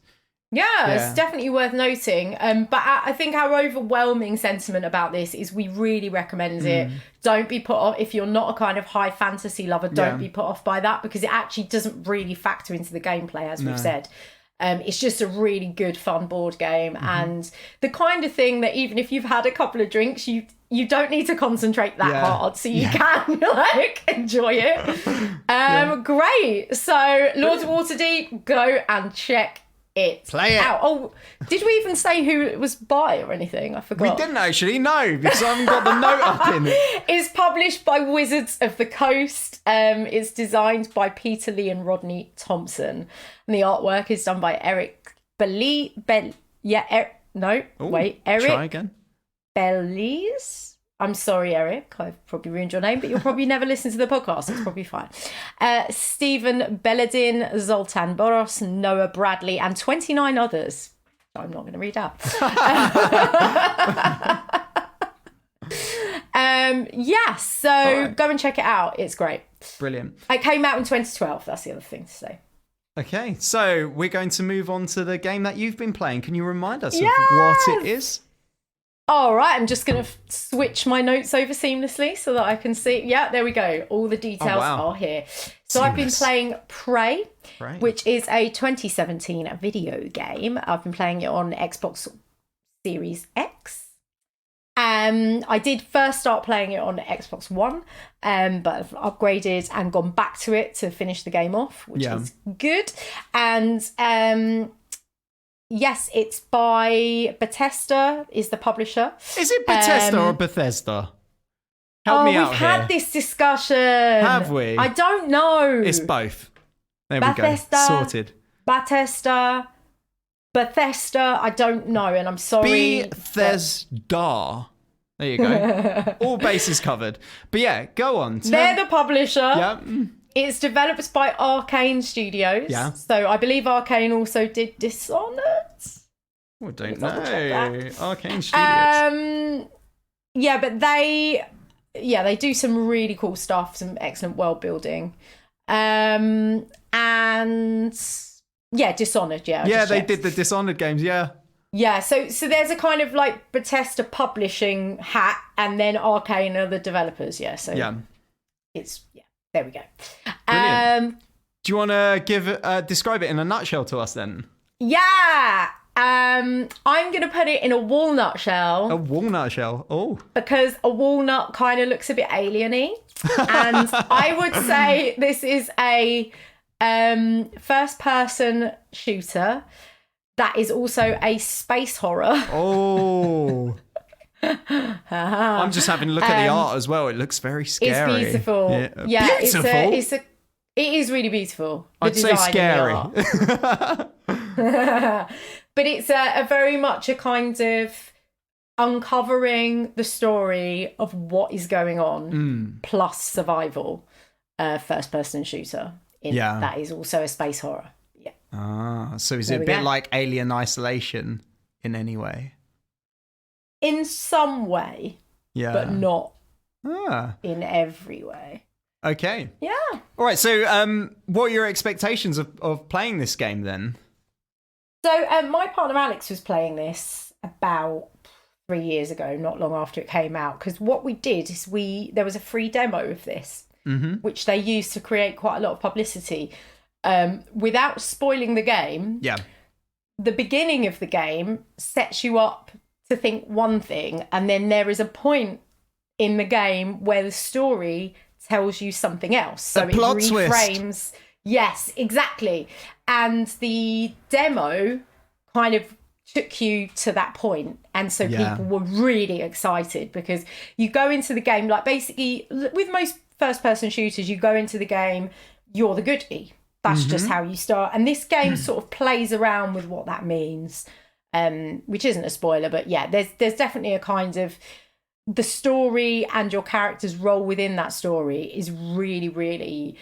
Yeah, it's definitely worth noting. But I think our overwhelming sentiment about this is we really recommend it. Don't be put off. If you're not a kind of high fantasy lover, don't be put off by that because it actually doesn't really factor into the gameplay, as we've said. It's just a really good, fun board game. And the kind of thing that even if you've had a couple of drinks, you don't need to concentrate that hard. So you can enjoy it. great. So, Lords of Waterdeep, go and check it Play it. out. Oh, did we even say who it was by or anything? I We forgot. didn't actually know because I haven't got the note up in it. It's published by Wizards of the Coast. It's designed by Peter Lee and Rodney Thompson. And the artwork is done by Eric Eric Try again. Belize. I'm sorry, Eric. I've probably ruined your name, but you'll probably never listen to the podcast. It's probably fine. Stephen Belladin, Zoltan Boros, Noah Bradley, and 29 others. I'm not going to read out. So go and check it out. It's great. Brilliant. It came out in 2012. That's the other thing to say. Okay, so we're going to move on to the game that you've been playing. Can you remind us of what it is? All right, I'm just going to switch my notes over seamlessly so that I can see. Yeah, there we go. All the details are here. So I've been playing Prey, which is a 2017 video game. I've been playing it on Xbox Series X. I did first start playing it on Xbox One, but I've upgraded and gone back to it to finish the game off, which is good. And yes, it's by Bethesda, is the publisher. Is it Bethesda or Bethesda? Help me out here. We've had this discussion. Have we? I don't know. It's both. There Bethesda, we go. Sorted. Bethesda, I don't know, and I'm sorry. Bethesda. There you go. All bases covered. But yeah, go on. They're the publisher. Yeah. It's developed by Arkane Studios. Yeah. So I believe Arkane also did Dishonored. I don't know. Arkane Studios. Yeah, but they do some really cool stuff, some excellent world building. And yeah, Dishonored, yeah. Yeah, they did the Dishonored games, yeah. Yeah, so there's a kind of like Bethesda publishing hat, and then Arkane are the developers, yeah. So it's there we go. Brilliant. Do you want to describe it in a nutshell to us then? Yeah. I'm going to put it in a walnut shell. A walnut shell. Oh. Because a walnut kind of looks a bit alien-y. And I would say this is a first-person shooter that is also a space horror. Oh. I'm just having a look at the art as well. It looks very scary. It's beautiful. Yeah, beautiful. It is really beautiful. I'd say scary. But it's a very much a kind of uncovering the story of what is going on plus survival first-person shooter. That is also a space horror. Yeah. So is it a bit like Alien Isolation in any way? In some way, but not in every way. Okay. Yeah. All right. So, what are your expectations of playing this game then? So, my partner Alex was playing this about 3 years ago, not long after it came out. Because what we did is there was a free demo of this, which they used to create quite a lot of publicity. Without spoiling the game, the beginning of the game sets you up to think one thing, and then there is a point in the game where the story tells you something else. So it reframes. Twist. Yes, exactly. And the demo kind of took you to that point. And so people were really excited because you go into the game, like basically with most first-person shooters, you go into the game, you're the goodie. That's just how you start. And this game sort of plays around with what that means, which isn't a spoiler, but yeah, there's definitely a kind of the story and your character's role within that story is really, really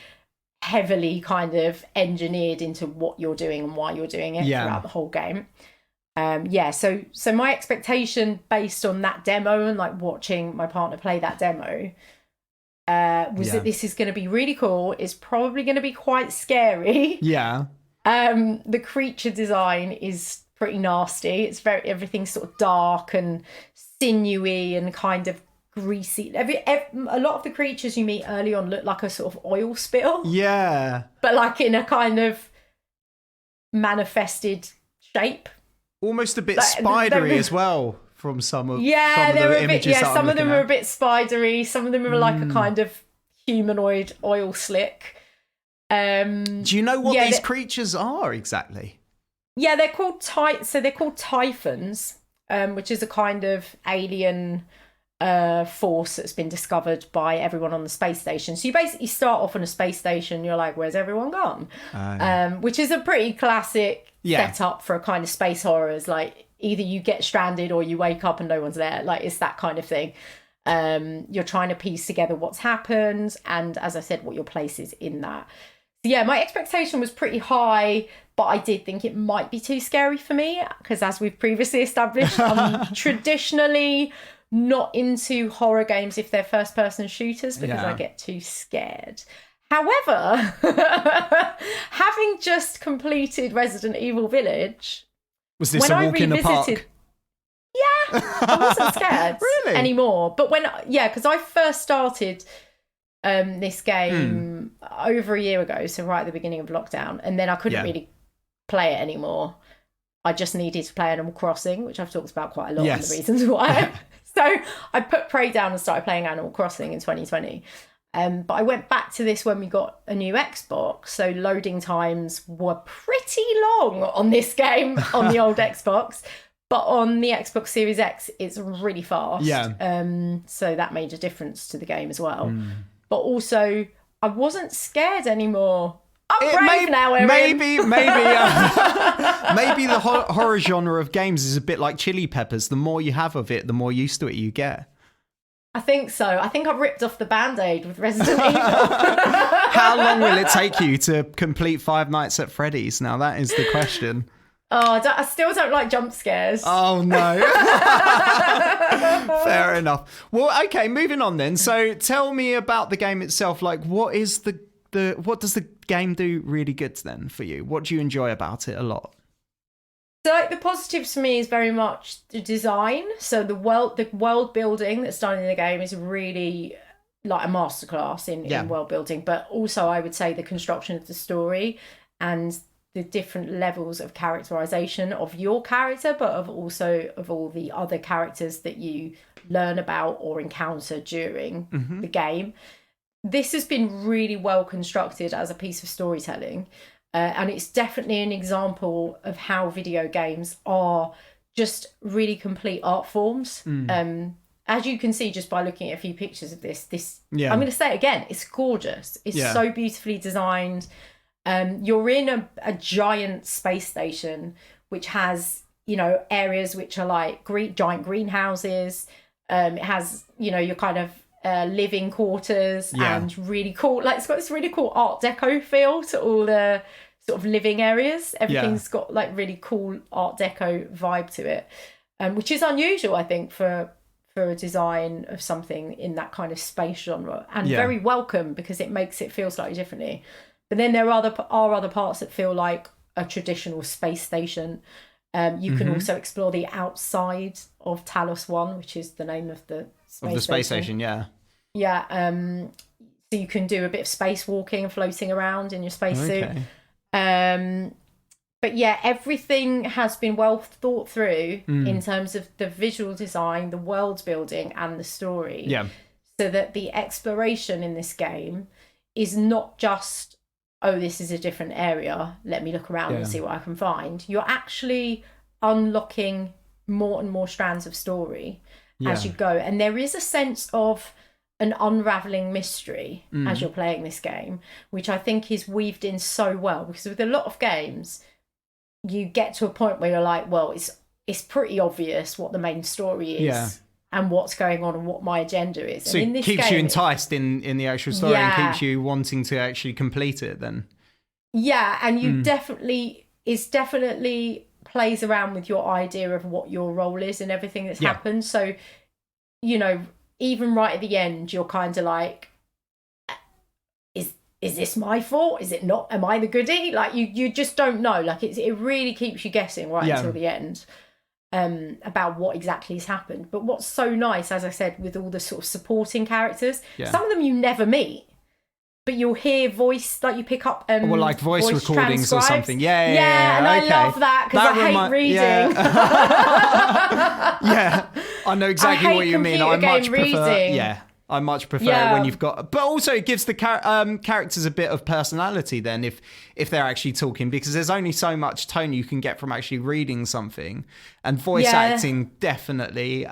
heavily kind of engineered into what you're doing and why you're doing it throughout the whole game. So my expectation based on that demo and like watching my partner play that demo was that this is going to be really cool. It's probably going to be quite scary. Yeah. The creature design is pretty nasty. It's everything's sort of dark and sinewy and kind of greasy. A lot of the creatures you meet early on look like a sort of oil spill. Yeah. But like in a kind of manifested shape. Almost a bit spidery as well from some of the images. Some of them are a bit spidery. Some of them are like a kind of humanoid oil slick. Do you know what these creatures are exactly? Yeah, they're called typhons, which is a kind of alien force that's been discovered by everyone on the space station. So you basically start off on a space station, you're like, where's everyone gone? Which is a pretty classic setup for a kind of space horrors. Like, either you get stranded or you wake up and no one's there. Like, it's that kind of thing. You're trying to piece together what's happened and, as I said, what your place is in that. So yeah, my expectation was pretty high, but I did think it might be too scary for me because, as we've previously established, I'm traditionally not into horror games if they're first-person shooters because I get too scared. However, having just completed Resident Evil Village... Was this a walk in the park? Yeah, I wasn't scared anymore. But because I first started this game over a year ago, so right at the beginning of lockdown, and then I couldn't really play it anymore. I just needed to play Animal Crossing, which I've talked about quite a lot, and the reasons why. So I put Prey down and started playing Animal Crossing in 2020. But I went back to this when we got a new Xbox, so loading times were pretty long on this game on the old Xbox. But on the Xbox Series X, it's really fast. Yeah. So that made a difference to the game as well. But also, I wasn't scared anymore. I'm brave now, Erin. Maybe the horror genre of games is a bit like chili peppers. The more you have of it, the more used to it you get. I think so. I think I've ripped off the Band-Aid with Resident Evil. How long will it take you to complete Five Nights at Freddy's? Now, that is the question. Oh, I still don't like jump scares. Oh, no. Fair enough. Well, okay, moving on then. So tell me about the game itself. Like, what does the game do really good then for you? What do you enjoy about it a lot? So, like, the positives for me is very much the design. So the world building that's done in the game is really like a masterclass in world building. But also, I would say the construction of the story and the different levels of characterization of your character, but of all the other characters that you learn about or encounter during the game. This has been really well constructed as a piece of storytelling. And it's definitely an example of how video games are just really complete art forms. As you can see just by looking at a few pictures of this, I'm going to say it again, it's gorgeous. It's so beautifully designed. You're in a giant space station, which has, areas which are like giant greenhouses. It has, your kind of living quarters and really cool, like it's got this really cool Art Deco feel to all the sort of living areas. Everything's got like really cool Art Deco vibe to it, which is unusual, I think, for a design of something in that kind of space genre, and very welcome because it makes it feel slightly differently. But then there are other parts that feel like a traditional space station. You can also explore the outside of Talos 1, which is the name of the space station. Yeah. So you can do a bit of spacewalking and floating around in your spacesuit. But yeah, everything has been well thought through in terms of the visual design, the world building, and the story. Yeah. So that the exploration in this game is not just, oh, this is a different area, let me look around and see what I can find. You're actually unlocking more and more strands of story as you go. And there is a sense of an unraveling mystery as you're playing this game, which I think is weaved in so well, because with a lot of games, you get to a point where you're like, well, it's pretty obvious what the main story is. And what's going on and what my agenda is. So and in this keeps game, you enticed in the actual story and keeps you wanting to actually complete it then. Yeah, and you definitely plays around with your idea of what your role is and everything that's happened. So, even right at the end, you're kind of like, is this my fault? Is it not? Am I the goodie? Like, you just don't know. Like, it really keeps you guessing right until the end. About what exactly has happened. But what's so nice, as I said, with all the sort of supporting characters, some of them you never meet, but you'll hear voice, like you pick up like voice recordings or something. And I love that because I hate reading. I know exactly what you mean. I much prefer I much prefer it when you've got, but also it gives the characters a bit of personality then if they're actually talking, because there's only so much tone you can get from actually reading something, and voice acting definitely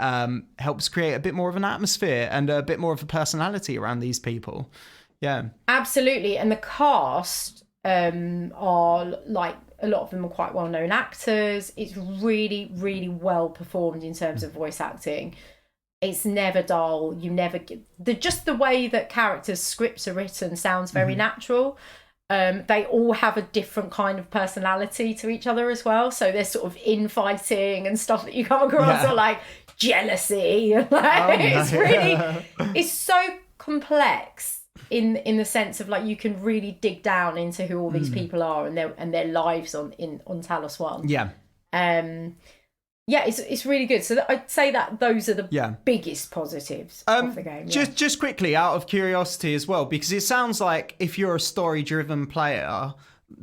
helps create a bit more of an atmosphere and a bit more of a personality around these people. Yeah, absolutely. And the cast are like, a lot of them are quite well-known actors. It's really, really well performed in terms of voice acting. It's never dull. You never get just the way that characters' scripts are written sounds very natural. They all have a different kind of personality to each other as well. So there's sort of infighting and stuff that you come across, or like jealousy. It's really, it's so complex in the sense of like you can really dig down into who all these people are and their lives on Talos One. Yeah, it's really good. So I'd say that those are the biggest positives of the game. Just quickly, out of curiosity as well, because it sounds like if you're a story-driven player,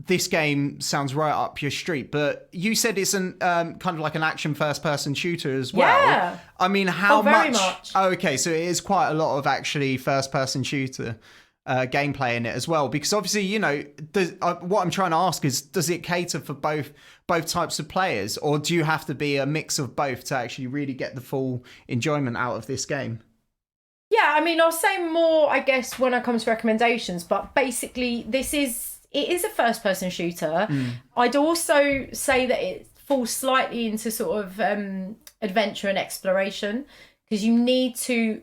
this game sounds right up your street. But you said it's an kind of like an action first-person shooter as well. Yeah. I mean, how very much? much. Oh, okay, so it is quite a lot of actually first-person shooter gameplay in it as well, because obviously, you know, what I'm trying to ask is, does it cater for both types of players, or do you have to be a mix of both to actually really get the full enjoyment out of this game? Yeah, I mean, I'll say more, I guess, when it comes to recommendations, but basically it is a first person shooter. I'd also say that it falls slightly into sort of adventure and exploration, because you need to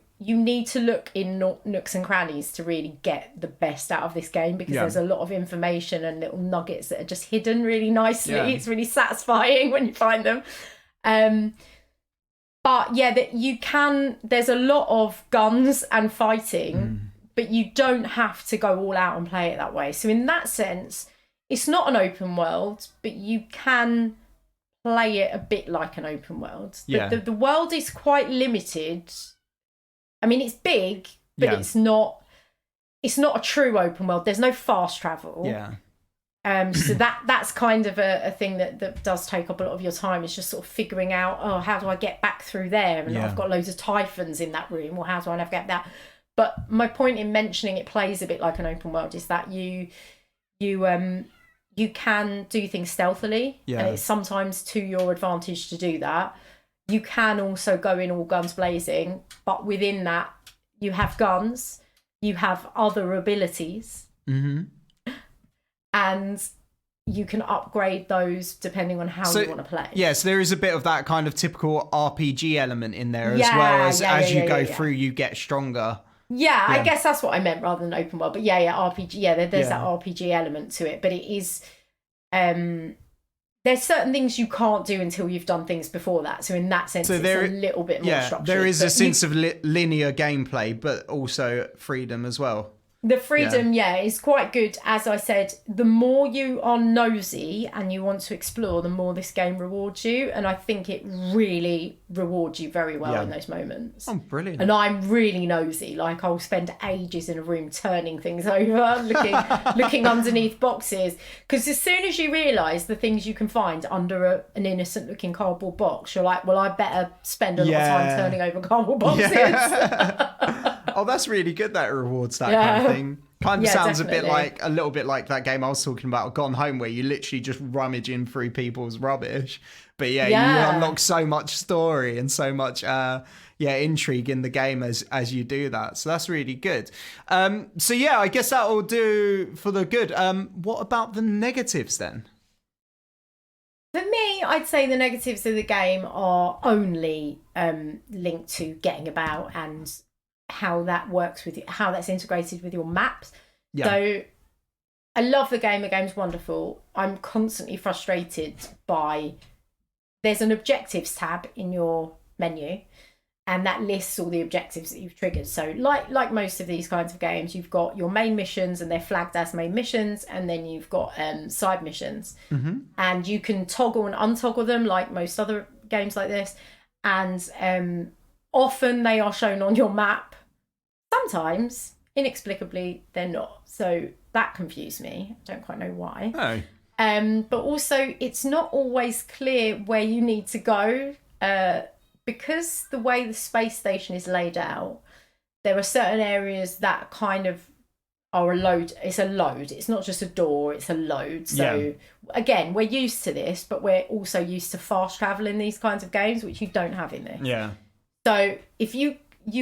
look in nooks and crannies to really get the best out of this game, because there's a lot of information and little nuggets that are just hidden really nicely. It's really satisfying when you find them. But yeah, there's a lot of guns and fighting, but you don't have to go all out and play it that way. So in that sense, it's not an open world, but you can play it a bit like an open world. The world is quite limited. I mean, it's big, but it's not a true open world. There's no fast travel. So that's kind of a thing that does take up a lot of your time. It's just sort of figuring out, how do I get back through there? And I've got loads of typhons in that room. Well, how do I navigate that? But my point in mentioning it plays a bit like an open world is that you can do things stealthily. And it's sometimes to your advantage to do that. You can also go in all guns blazing, but within that, you have guns, you have other abilities, and you can upgrade those depending on how you want to play. Yeah, so there is a bit of that kind of typical RPG element in there as well, as you go through, you get stronger. Yeah, I guess that's what I meant rather than open world. But RPG. Yeah, there's that RPG element to it, but it is. There's certain things you can't do until you've done things before that. So in that sense, it's a little bit more structured. There is a sense of linear gameplay, but also freedom as well. The freedom, is quite good. As I said, the more you are nosy and you want to explore, the more this game rewards you. And I think it really rewards you very well in those moments. Oh, brilliant. And I'm really nosy. Like, I'll spend ages in a room turning things over, looking underneath boxes. Because as soon as you realise the things you can find under an innocent-looking cardboard box, you're like, well, I better spend a lot of time turning over cardboard boxes. Oh, that's really good that it rewards that kind of thing. Kind of sounds definitely. a little bit like that game I was talking about, Gone Home, where you literally just rummaging through people's rubbish. But you unlock so much story and so much intrigue in the game as you do that. So that's really good. So I guess that will do for the good. What about the negatives then? For me, I'd say the negatives of the game are only linked to getting about and how that works with you, how that's integrated with your maps. So I love the game. The game's wonderful. I'm constantly frustrated by, there's an objectives tab in your menu, and that lists all the objectives that you've triggered. So like most of these kinds of games, you've got your main missions and they're flagged as main missions, and then you've got side missions, and you can toggle and untoggle them like most other games like this. And often they are shown on your map. Sometimes, inexplicably, they're not. So that confused me. I don't quite know why. But also, it's not always clear where you need to go. Because the way the space station is laid out, there are certain areas that kind of are a load. It's a load. It's not just a door, it's a load. So again, we're used to this, but we're also used to fast travel in these kinds of games, which you don't have in this. Yeah. So if you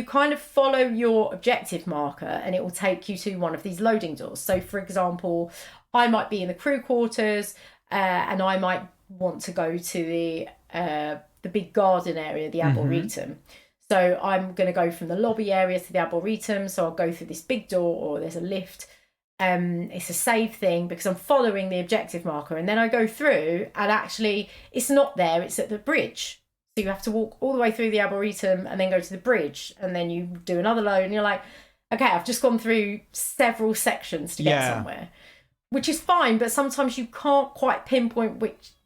kind of follow your objective marker and it will take you to one of these loading doors. So for example, I might be in the crew quarters and I might want to go to the big garden area, the Arboretum. So I'm going to go from the lobby area to the Arboretum. So I'll go through this big door, or there's a lift. It's a save thing because I'm following the objective marker. And then I go through and actually it's not there. It's at the bridge. So you have to walk all the way through the Arboretum and then go to the bridge. And then you do another load and you're like, okay, I've just gone through several sections to get somewhere. Which is fine, but sometimes you can't quite pinpoint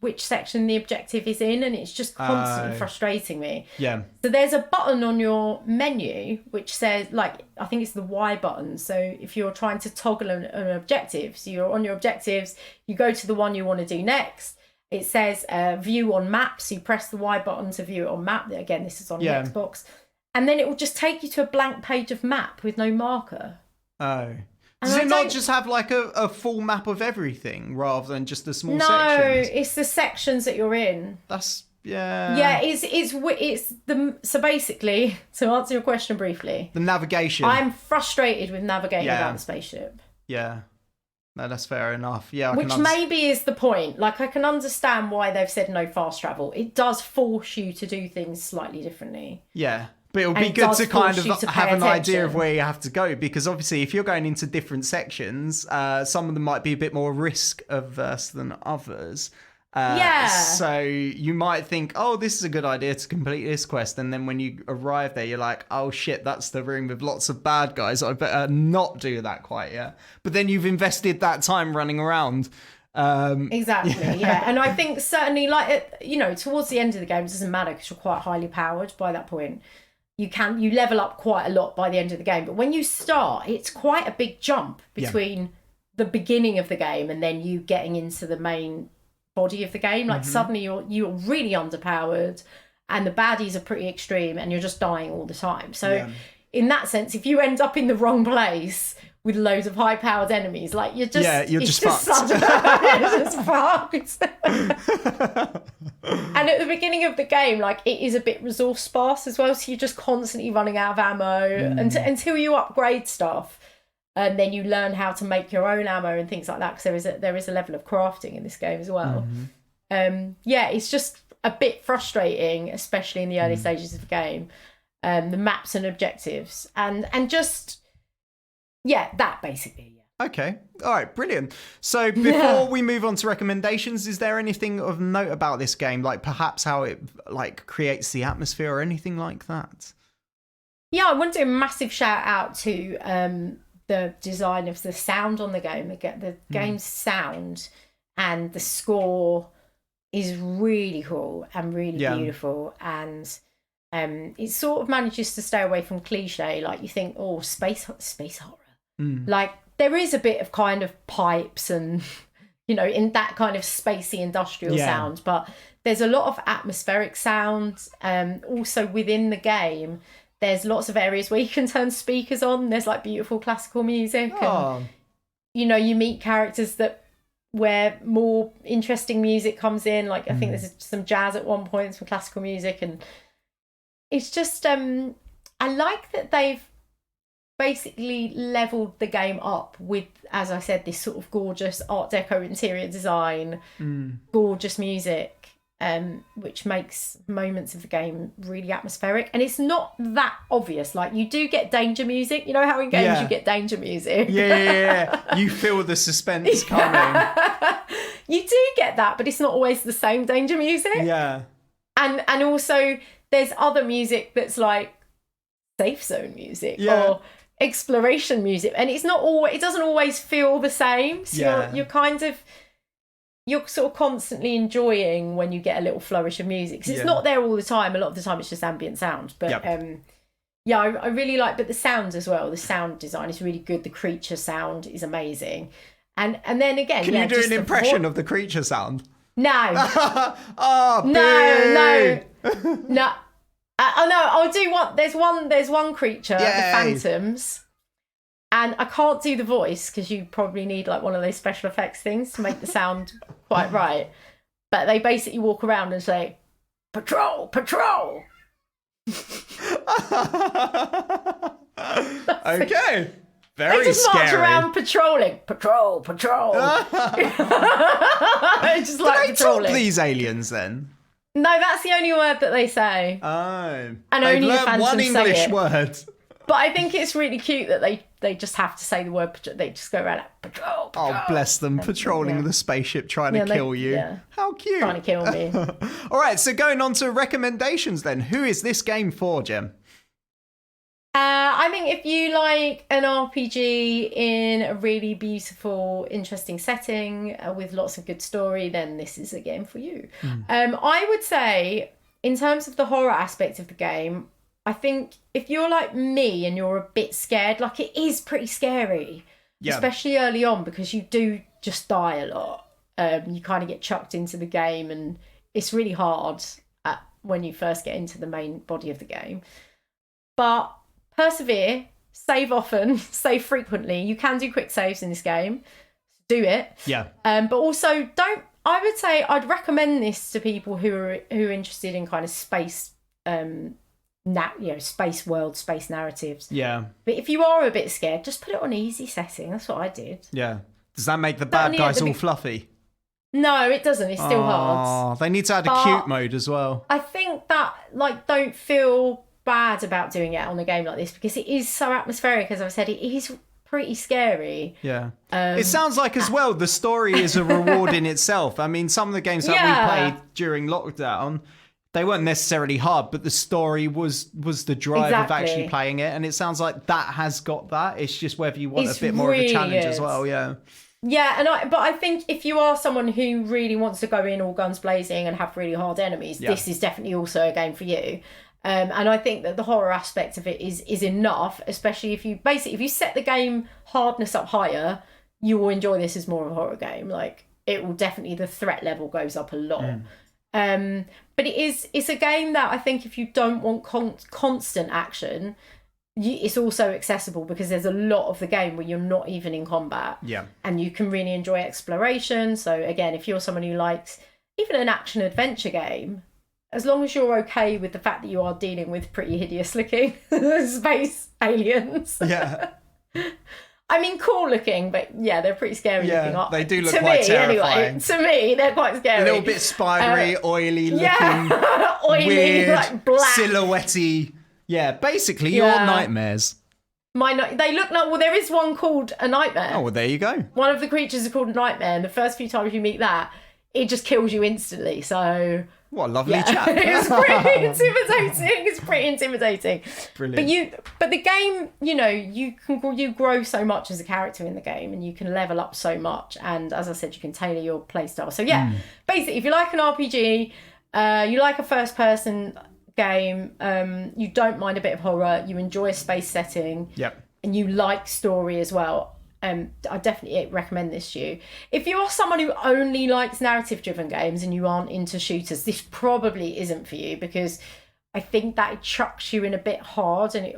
which section the objective is in, and it's just constantly frustrating me. Yeah. So there's a button on your menu which says, like, I think it's the Y button. So if you're trying to toggle an objective, so you're on your objectives, you go to the one you want to do next. It says view on map, so you press the Y button to view it on map. Again, this is on the Xbox. And then it will just take you to a blank page of map with no marker. Oh. Does it not just have like a full map of everything rather than just the small sections? No, it's the sections that you're in. That's yeah. Yeah, it's the so basically, to answer your question briefly, the navigation. I'm frustrated with navigating around the spaceship. Yeah. No, that's fair enough. Yeah, which maybe is the point. Like, I can understand why they've said no fast travel. It does force you to do things slightly differently. Yeah. But it would be good to kind of have an idea of where you have to go, because obviously if you're going into different sections, some of them might be a bit more risk averse than others. So you might think, oh, this is a good idea to complete this quest. And then when you arrive there, you're like, oh shit, that's the room with lots of bad guys. I better not do that quite yet. But then you've invested that time running around. Exactly, yeah. And I think certainly, like, towards the end of the game, it doesn't matter because you're quite highly powered by that point. You level up quite a lot by the end of the game. But when you start, it's quite a big jump between the beginning of the game and then you getting into the main body of the game. Like suddenly you're really underpowered and the baddies are pretty extreme and you're just dying all the time. So in that sense, if you end up in the wrong place with loads of high-powered enemies, like you're just fucked. You're just fucked. And at the beginning of the game, like, it is a bit resource sparse as well, so you're just constantly running out of ammo until you upgrade stuff, and then you learn how to make your own ammo and things like that, because there is a level of crafting in this game as well. It's just a bit frustrating, especially in the early stages of the game. The maps and objectives and just that basically. Okay. All right. Brilliant. So before we move on to recommendations, is there anything of note about this game? Like perhaps how it like creates the atmosphere or anything like that? Yeah, I want to do a massive shout out to the design of the sound on the game. The game's sound and the score is really cool and really beautiful. And it sort of manages to stay away from cliche. Like you think, oh, space horror. Like there is a bit of kind of pipes and, in that kind of spacey industrial sound, but there's a lot of atmospheric sound. Also within the game, there's lots of areas where you can turn speakers on. There's like beautiful classical music. And, you meet characters where more interesting music comes in. Like I think there's some jazz at one point, some classical music. And it's just, I like that they've basically leveled the game up with, as I said, this sort of gorgeous Art Deco interior design, gorgeous music, which makes moments of the game really atmospheric. And it's not that obvious. Like you do get danger music. You know how in games you get danger music? Yeah. You feel the suspense coming. You do get that, but it's not always the same danger music. Yeah. And also there's other music that's like safe zone music or exploration music, and it doesn't always feel the same. So you're sort of constantly enjoying when you get a little flourish of music, because it's not there all the time. A lot of the time it's just ambient sound, but I really like, but the sounds as well, the sound design is really good. The creature sound is amazing, and then again, can you do an impression of the creature sound? No. Oh, no Oh no, I'll do one. There's one creature, Yay. the phantoms, and I can't do the voice because you probably need like one of those special effects things to make the sound quite right. But they basically walk around and say, "Patrol, patrol." Okay. Very They just scary. march around patrolling. Patrol, patrol. Just like Do they patrolling. talk these aliens then? No, that's the only word that they say. Oh. And They've only the learnt phantoms one say English it. word. But I think it's really cute that they just have to say the word patrol. They just go around like, patrol, patrol. Oh, bless them, patrolling Yeah. the spaceship trying to kill you. Yeah. How cute. Trying to kill me. All right, so going on to recommendations then. Who is this game for, Jem? I think if you like an RPG in a really beautiful, interesting setting with lots of good story, then this is a game for you. I would say, in terms of the horror aspect of the game, I think if you're like me and you're a bit scared, like it is pretty scary, especially early on because you do just die a lot. You kind of get chucked into the game and it's really hard when you first get into the main body of the game. But persevere, save often, save frequently. You can do quick saves in this game. Do it. Yeah. But also don't. I would say I'd recommend this to people who are interested in kind of space, space world, space narratives. Yeah. But if you are a bit scared, just put it on easy setting. That's what I did. Yeah. Does that make the bad guys all fluffy? No, it doesn't. It's still hard. Oh, they need to add a cute mode as well. I think that don't feel bad about doing it on a game like this because it is so atmospheric. As I said, it is pretty scary. Yeah. It sounds like as well the story is a reward in itself. I mean, some of the games that we played during lockdown, they weren't necessarily hard, but the story was the drive of actually playing it, and it sounds like that has got that. It's just whether you want a bit more of a challenge as well. Yeah, but I think if you are someone who really wants to go in all guns blazing and have really hard enemies, this is definitely also a game for you. And I think that the horror aspect of it is enough, especially if you set the game hardness up higher, you will enjoy this as more of a horror game. Like it will definitely, the threat level goes up a lot. But it's a game that I think if you don't want constant action, it's also accessible because there's a lot of the game where you're not even in combat. Yeah. And you can really enjoy exploration. So again, if you're someone who likes even an action adventure game, as long as you're okay with the fact that you are dealing with pretty hideous looking space aliens. Yeah. I mean, cool looking, but yeah, they're pretty scary looking. They do look to quite me, terrifying. Anyway, to me, they're quite scary. A little bit spidery, oily looking. Yeah, oily, weird, like black. silhouette-y. Yeah, basically your nightmares. They look like, well, there is one called a nightmare. Oh, well, there you go. One of the creatures is called a nightmare, and the first few times you meet that, it just kills you instantly. So what a lovely chap. It's pretty intimidating. It's pretty intimidating. Brilliant. But the game, you grow so much as a character in the game, and you can level up so much. And as I said, you can tailor your playstyle. So basically, if you like an RPG, you like a first-person game, you don't mind a bit of horror, you enjoy a space setting, and you like story as well, I definitely recommend this to you. If you are someone who only likes narrative driven games and you aren't into shooters, this probably isn't for you, because I think that it chucks you in a bit hard, and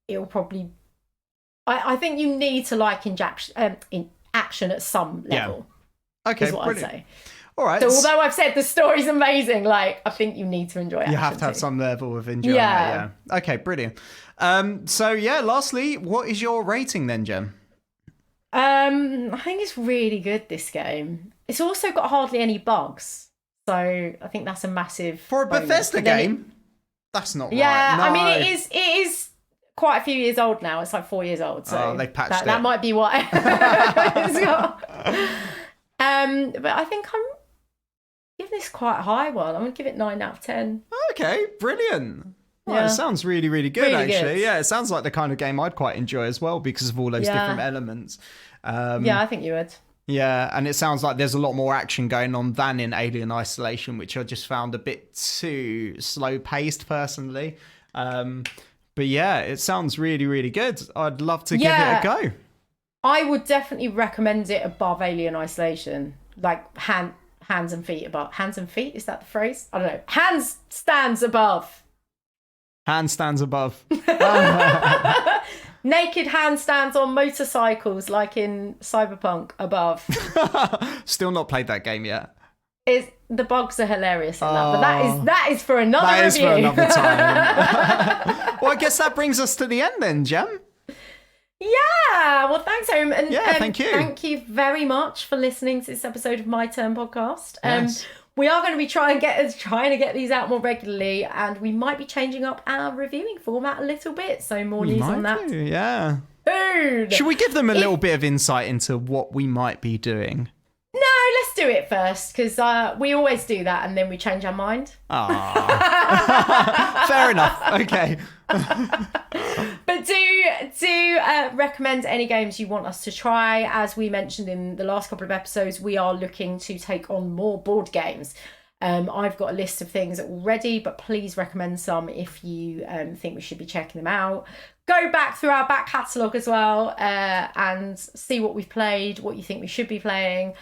it'll probably I think you need to like in action at some level. Okay, is what brilliant. I'd say. All right. So although I've said the story's amazing, like I think you need to enjoy it. You have to have some level of enjoyment. Yeah. Okay, brilliant. Lastly, what is your rating then, Jem? I think it's really good, this game. It's also got hardly any bugs. So I think that's a massive for a bonus. Bethesda game. That's not right. Yeah, No. I mean it is quite a few years old now. It's like 4 years old. So they patched it. That might be why. But I think I'm giving this quite a high one. I'm gonna give it 9 out of 10. Okay, brilliant. Well, it sounds really, really good, Really actually. good. Yeah, it sounds like the kind of game I'd quite enjoy as well because of all those different elements. I think you would. Yeah, and it sounds like there's a lot more action going on than in Alien Isolation, which I just found a bit too slow-paced, personally. But yeah, it sounds really, really good. I'd love to give it a go. I would definitely recommend it above Alien Isolation. Like hands and feet above. Hands and feet? Is that the phrase? I don't know. Hands stands above Handstands above. Naked handstands on motorcycles, like in Cyberpunk above. Still not played that game yet. The bugs are hilarious in that, but that is for another review. That is for another time. Well, I guess that brings us to the end then, Gem. Yeah, well, thanks, Aaron. And thank you. Thank you very much for listening to this episode of My Turn podcast. Yes. We are going to be trying to get these out more regularly, and we might be changing up our reviewing format a little bit. So more news on that. Yeah. Food. Should we give them a little bit of insight into what we might be doing? No, let's do it first, because we always do that, and then we change our mind. Fair enough. Okay. But do recommend any games you want us to try. As we mentioned in the last couple of episodes, we are looking to take on more board games. I've got a list of things already, but please recommend some if you think we should be checking them out. Go back through our back catalogue as well and see what we've played, what you think we should be playing.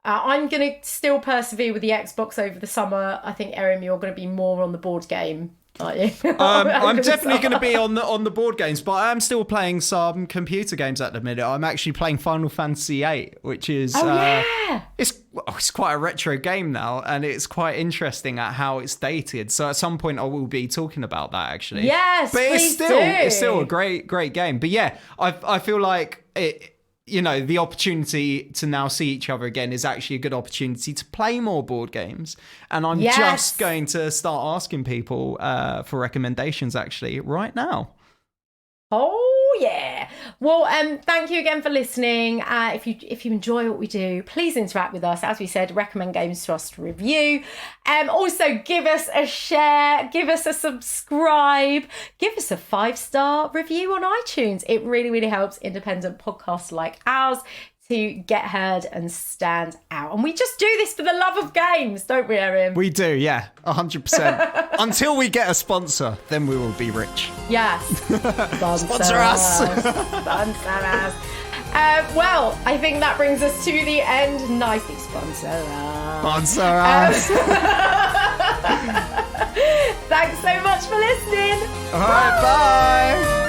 I'm going to still persevere with the Xbox over the summer. I think, Erin, you're going to be more on the board game, aren't you? I'm definitely going to be on the board games, but I am still playing some computer games at the minute. I'm actually playing Final Fantasy VIII, which is it's quite a retro game now, and it's quite interesting at how it's dated. So at some point I will be talking about that actually. Yes, but it's still a great game. But yeah, I feel like it. You know, the opportunity to now see each other again is actually a good opportunity to play more board games. And I'm just going to start asking people for recommendations actually right now. Oh, yeah. Well, thank you again for listening. If you enjoy what we do, please interact with us. As we said, recommend games to us to review. Also, give us a share, give us a subscribe, give us a 5-star review on iTunes. It really, really helps independent podcasts like ours to get heard and stand out. And we just do this for the love of games, don't we, Erin? We do, yeah, 100%. Until we get a sponsor, then we will be rich. Yes. Sponsor us. Sponsor us. Well, I think that brings us to the end. Nicely sponsor us. Sponsor us. Thanks so much for listening. All right, bye.